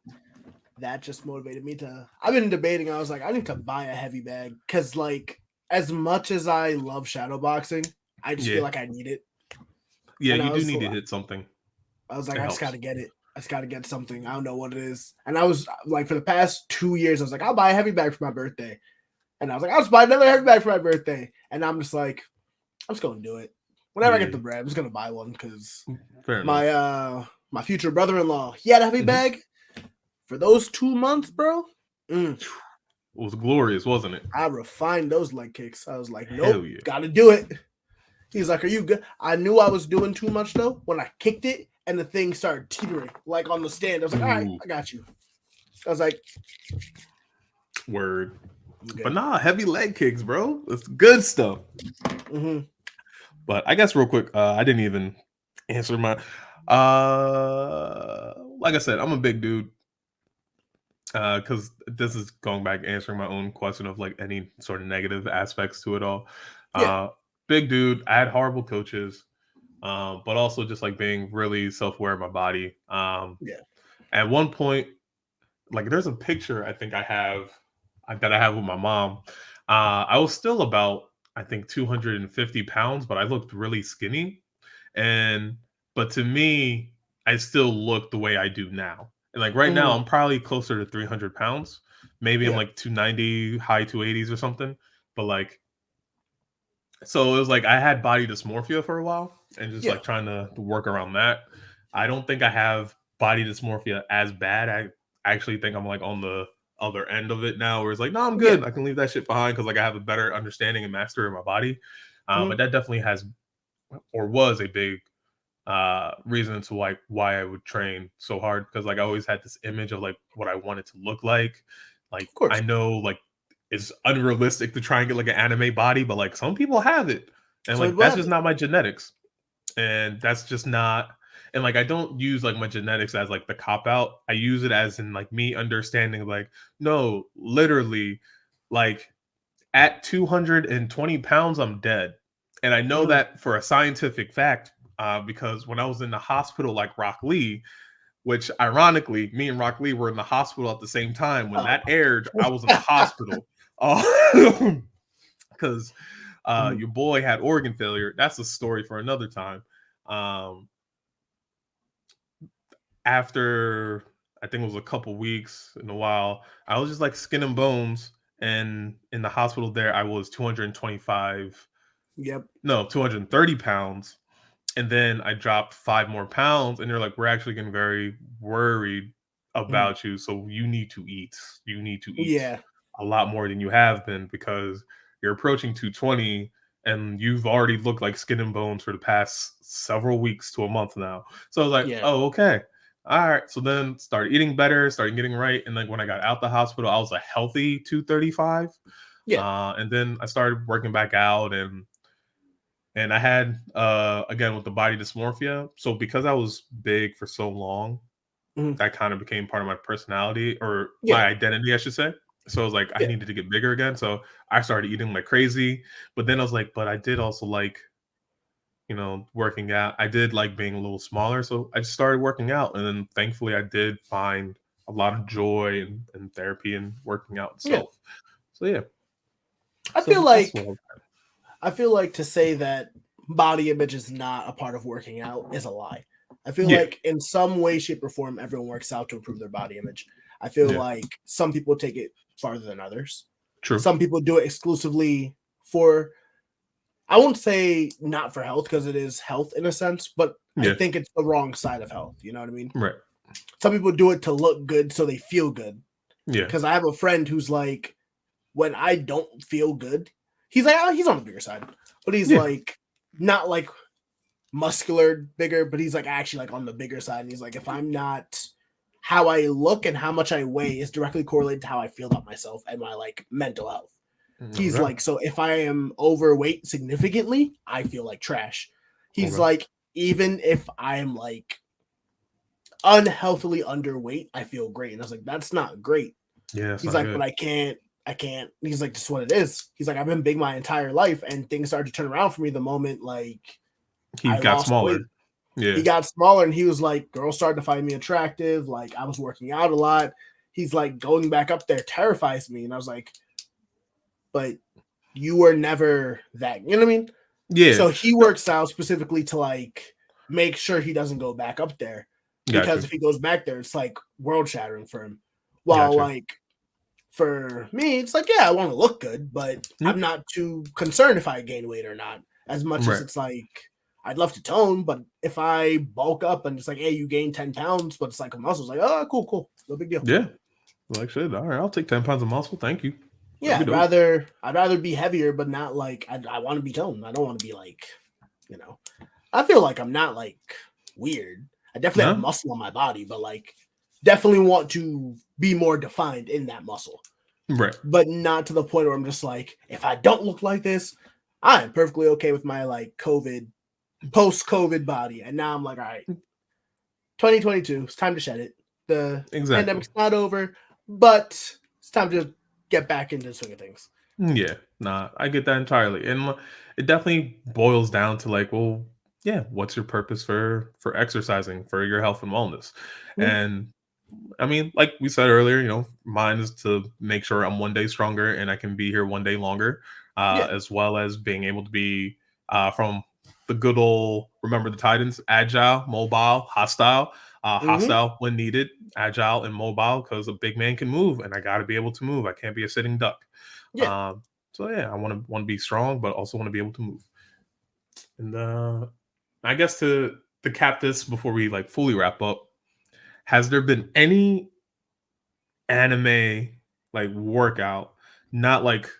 Speaker 2: That just motivated me to. I've been debating. I was like, I need to buy a heavy bag because, like, as much as I love shadowboxing, I just feel like I need it.
Speaker 1: Yeah, and you do need to hit something.
Speaker 2: I was like, I just got to get it. I just got to get something. I don't know what it is. And I was like, for the past 2 years, I was like, I'll buy a heavy bag for my birthday. And I was like, I'll just buy another heavy bag for my birthday. And I'm just like, I'm just going to do it. Whenever I get the bread, I'm just going to buy one because my future brother-in-law, he had a heavy bag for those 2 months, bro.
Speaker 1: It was glorious, wasn't it?
Speaker 2: I refined those leg kicks. I was like, nope, got to do it. He's like, are you good? I knew I was doing too much, though, when I kicked it and the thing started teetering, like on the stand. I was like, all right, I got you. I was like,
Speaker 1: word. But nah, heavy leg kicks, bro. It's good stuff. But I guess real quick, I didn't even answer my... like I said, I'm a big dude. Because this is going back answering my own question of like any sort of negative aspects to it all. Big dude. I had horrible coaches, but also just like being really self-aware of my body. At one point, like there's a picture I think I have with my mom. I was still about I think 250 pounds, but I looked really skinny. But to me, I still look the way I do now. And like right now, I'm probably closer to 300 pounds. Maybe I'm like 290, high 280s or something. But like, so it was like I had body dysmorphia for a while and just like trying to work around that. I don't think I have body dysmorphia as bad. I actually think I'm like on the other end of it now where it's like, no, I'm good. I can leave that shit behind because like I have a better understanding and mastery of my body. But that definitely has or was a big reason to like why I would train so hard because like I always had this image of like what I wanted to look like. Like I know like it's unrealistic to try and get like an anime body, but like some people have it. And like that's just not my genetics. And that's just not and like I don't use like my genetics as like the cop out. I use it as in like me understanding like no, literally like at 220 pounds I'm dead. And I know
Speaker 2: Mhm.
Speaker 1: that for a scientific fact, because when I was in the hospital, like Rock Lee, which ironically, me and Rock Lee were in the hospital at the same time. When
Speaker 2: Oh.
Speaker 1: that aired, I was in the hospital because
Speaker 2: Mhm.
Speaker 1: your boy had organ failure. That's a story for another time. Um, After I think it was a couple weeks in a while, I was just like skin and bones. And in the hospital there, I was 225,
Speaker 2: Yep.
Speaker 1: no, 230 pounds. And then I dropped 5 more pounds, and they're like, "We're actually getting very worried
Speaker 2: Mhm.
Speaker 1: about you, so you need to eat. You need to eat
Speaker 2: Yeah.
Speaker 1: a lot more than you have been because you're approaching 220, and you've already looked like skin and bones for the past several weeks to a month now." So I was like,
Speaker 2: Yeah.
Speaker 1: "Oh, okay, all right." So then started eating better, started getting right, and then when I got out the hospital, I was a healthy 235,
Speaker 2: Yeah.
Speaker 1: and then I started working back out and I had again with the body dysmorphia. So because I was big for so long,
Speaker 2: Mhm.
Speaker 1: that kind of became part of my personality or
Speaker 2: Yeah.
Speaker 1: my identity, I should say. So I was like, I
Speaker 2: Yeah.
Speaker 1: needed to get bigger again. So I started eating like crazy. But then I was like, but I did also like, working out. I did like being a little smaller. So I just started working out. And then thankfully I did find a lot of joy and therapy and working out
Speaker 2: Yeah.
Speaker 1: itself. So yeah.
Speaker 2: I feel
Speaker 1: So that's
Speaker 2: like
Speaker 1: what
Speaker 2: I feel like to say that body image is not a part of working out is a lie. I feel
Speaker 1: yeah.
Speaker 2: like in some way, shape, or form, everyone works out to improve their body image. I feel
Speaker 1: Yeah.
Speaker 2: like some people take it farther than others.
Speaker 1: True.
Speaker 2: Some people do it exclusively for, I won't say not for health because it is health in a sense, but I
Speaker 1: Yeah.
Speaker 2: think it's the wrong side of health. You know what I mean?
Speaker 1: Right.
Speaker 2: Some people do it to look good so they feel good.
Speaker 1: Yeah.
Speaker 2: Because I have a friend who's like, when I don't feel good, he's like, oh, he's on the bigger side, but he's
Speaker 1: Yeah.
Speaker 2: like, not like muscular bigger, but he's like actually like on the bigger side. And he's like, if I'm not, how I look and how much I weigh is directly correlated to how I feel about myself and my like mental health. He's
Speaker 1: Okay.
Speaker 2: like, so if I am overweight significantly, I feel like trash. He's
Speaker 1: Okay.
Speaker 2: like, even if I am like unhealthily underweight, I feel great. And I was like, that's not great.
Speaker 1: Yeah, it's
Speaker 2: He's
Speaker 1: not
Speaker 2: like, but
Speaker 1: good.
Speaker 2: I can't. He's like, just what it is. He's like, I've been big my entire life, and things started to turn around for me the moment like
Speaker 1: He
Speaker 2: I
Speaker 1: got
Speaker 2: lost
Speaker 1: smaller.
Speaker 2: weight.
Speaker 1: Yeah.
Speaker 2: He got smaller, and he was like, girls started to find me attractive. Like I was working out a lot. He's like, going back up there terrifies me, and I was like, but you were never that. You know what I mean?
Speaker 1: Yeah.
Speaker 2: So he
Speaker 1: No,
Speaker 2: works out specifically to like make sure he doesn't go back up there
Speaker 1: got
Speaker 2: because
Speaker 1: you.
Speaker 2: if he goes back there, it's like world shattering for him. While
Speaker 1: Got you.
Speaker 2: like for me, it's like, yeah, I want to look good, but
Speaker 1: Yeah.
Speaker 2: I'm not too concerned if I gain weight or not. As much as
Speaker 1: Right.
Speaker 2: it's like, I'd love to tone, but if I bulk up and it's like, hey, you gain 10 pounds, but it's like a muscle, it's like, oh, cool, cool. No big deal.
Speaker 1: Yeah. Like shit. All right. I'll take 10 pounds of muscle. Thank you. That'd
Speaker 2: Yeah,
Speaker 1: be
Speaker 2: I'd
Speaker 1: dope.
Speaker 2: rather I'd rather be heavier, but not like I want to be toned. I don't want to be like, you know, I feel like I'm not like weird. I definitely have
Speaker 1: No?
Speaker 2: muscle on my body, but like definitely want to be more defined in that muscle.
Speaker 1: Right.
Speaker 2: But not to the point where I'm just like, if I don't look like this, I am perfectly okay with my like COVID, post COVID body. And now I'm like, all right, 2022, it's time to shed it. The
Speaker 1: Exactly.
Speaker 2: pandemic's not over, but it's time to get back into the swing of things.
Speaker 1: Yeah. Nah, I get that entirely. And it definitely boils down to like, well, yeah, what's your purpose for exercising for your health and wellness?
Speaker 2: Mhm.
Speaker 1: And I mean, like we said earlier, mine is to make sure I'm one day stronger and I can be here one day longer,
Speaker 2: Yeah.
Speaker 1: as well as being able to be from the good old remember the Titans, agile, mobile, hostile,
Speaker 2: Hmm.
Speaker 1: hostile when needed, agile and mobile because a big man can move and I got to be able to move. I can't be a sitting duck.
Speaker 2: Yeah.
Speaker 1: Um, so yeah, I want to be strong, but also want to be able to move. And I guess to cap this before we like fully wrap up, has there been any anime like workout, not like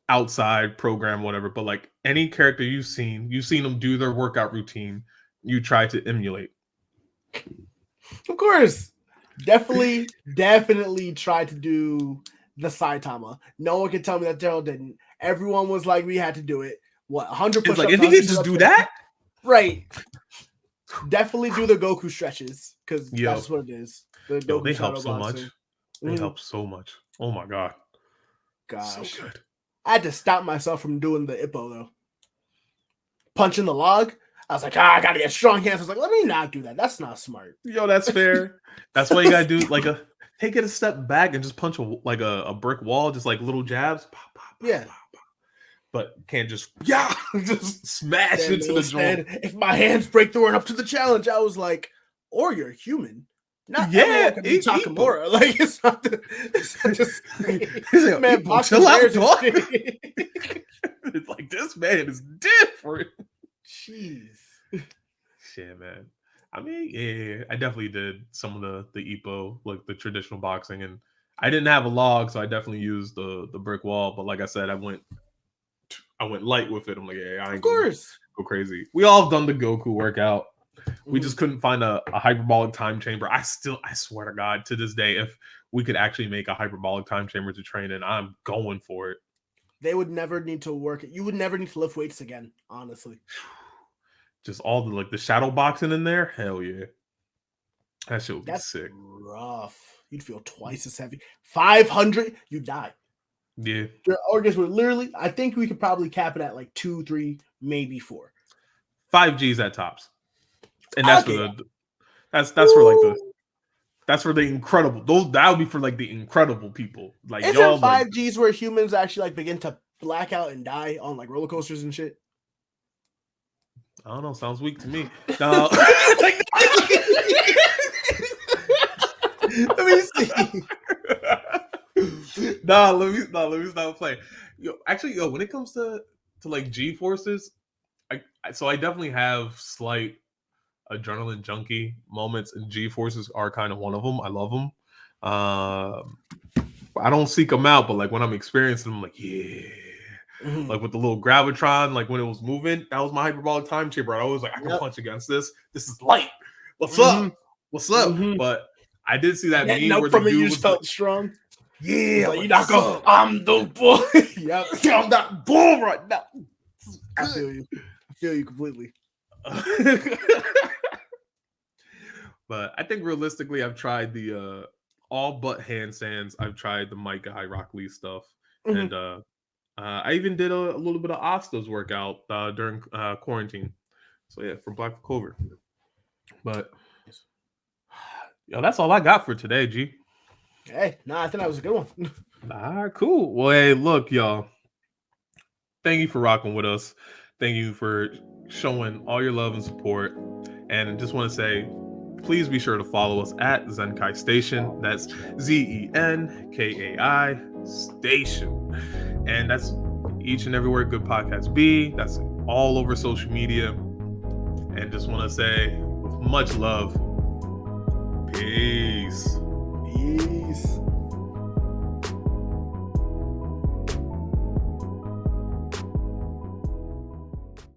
Speaker 1: outside program, whatever, but like any character you've seen them do their workout routine, you try to emulate.
Speaker 2: Of course. Definitely tried to do the Saitama. No one can tell me that Daryl didn't. Everyone was like, we had to do it. What, 100
Speaker 1: It's
Speaker 2: push
Speaker 1: like
Speaker 2: ups,
Speaker 1: if you
Speaker 2: 100
Speaker 1: could
Speaker 2: sit
Speaker 1: just
Speaker 2: ups?
Speaker 1: do that,
Speaker 2: Right. Definitely do the Goku stretches because
Speaker 1: yo,
Speaker 2: that's what it is. The
Speaker 1: yo,
Speaker 2: Goku
Speaker 1: they help
Speaker 2: shadow
Speaker 1: so much.
Speaker 2: boxing.
Speaker 1: They
Speaker 2: Mm-hmm.
Speaker 1: help so much. Oh my god, so
Speaker 2: Gosh.
Speaker 1: good.
Speaker 2: I had to stop myself from doing the Ippo though. punching the log. I was like, I gotta get strong hands. I was like, let me not do that. That's not smart.
Speaker 1: Yo, that's fair. That's why you gotta do like take it a step back and just punch a brick wall, just like little jabs. Pop, pop, pop,
Speaker 2: Yeah.
Speaker 1: pop, pop. But can't just just smash
Speaker 2: Then
Speaker 1: into the joint.
Speaker 2: if my hands break through and up to the challenge, I was like, or you're human. Not everyone can be Takamura. Like it's not just
Speaker 1: like,
Speaker 2: man,
Speaker 1: chill out, dog. It's like this man is different.
Speaker 2: Jeez.
Speaker 1: Shit, man. I mean, yeah, I definitely did some of the Ippo, like the traditional boxing, and I didn't have a log, so I definitely used the brick wall. But like I said, I went light with it. I'm like, yeah, I ain't gonna go crazy. We all have done the Goku workout. We just couldn't find a hyperbolic time chamber. I swear to God, to this day, if we could actually make a hyperbolic time chamber to train in, I'm going for it.
Speaker 2: They would never need to work it. You would never need to lift weights again, honestly.
Speaker 1: Just all the like the shadow boxing in there. Hell yeah. That shit would be sick.
Speaker 2: Rough. You'd feel twice as heavy. 500, you die.
Speaker 1: Yeah.
Speaker 2: Your organs would literally, I think we could probably cap it at like 2, 3, maybe 4.
Speaker 1: 5 G's at tops. And that's for that's for like that's for the incredible. That would be for like the incredible people. Like
Speaker 2: is
Speaker 1: y'all,
Speaker 2: there 5 G's where humans actually like begin to black out and die on like roller coasters and shit?
Speaker 1: I don't know. Sounds weak to me.
Speaker 2: Let me see.
Speaker 1: let me stop playing. Yo, when it comes to like G forces, I definitely have slight adrenaline junkie moments, and G forces are kind of one of them. I love them. I don't seek them out, but like when I'm experiencing them, I'm like, yeah. Mm-hmm. Like with the little gravitron, like when it was moving, that was my hyperbolic time chamber. I was like, I can punch against this. This is light. What's up? What's up? Mm-hmm. But I did see that meme where
Speaker 2: from it, you just felt strong.
Speaker 1: Yeah,
Speaker 2: like, you're not going. I'm the boy.
Speaker 1: Yep, I'm that bull right now.
Speaker 2: I feel you completely.
Speaker 1: But I think realistically, I've tried the all but handstands. I've tried the Micah High Rock Lee stuff, and I even did a little bit of Asta's workout during quarantine. So yeah, for Black Clover. But that's all I got for today, G.
Speaker 2: Hey, I think that was a good one.
Speaker 1: All right, cool. Well, hey, look, y'all. Thank you for rocking with us. Thank you for showing all your love and support. And I just want to say, please be sure to follow us at Zenkai Station. That's ZENKAI Station. And that's each and everywhere good podcasts be. That's all over social media. And just want to say, with much love, peace.
Speaker 2: Peace.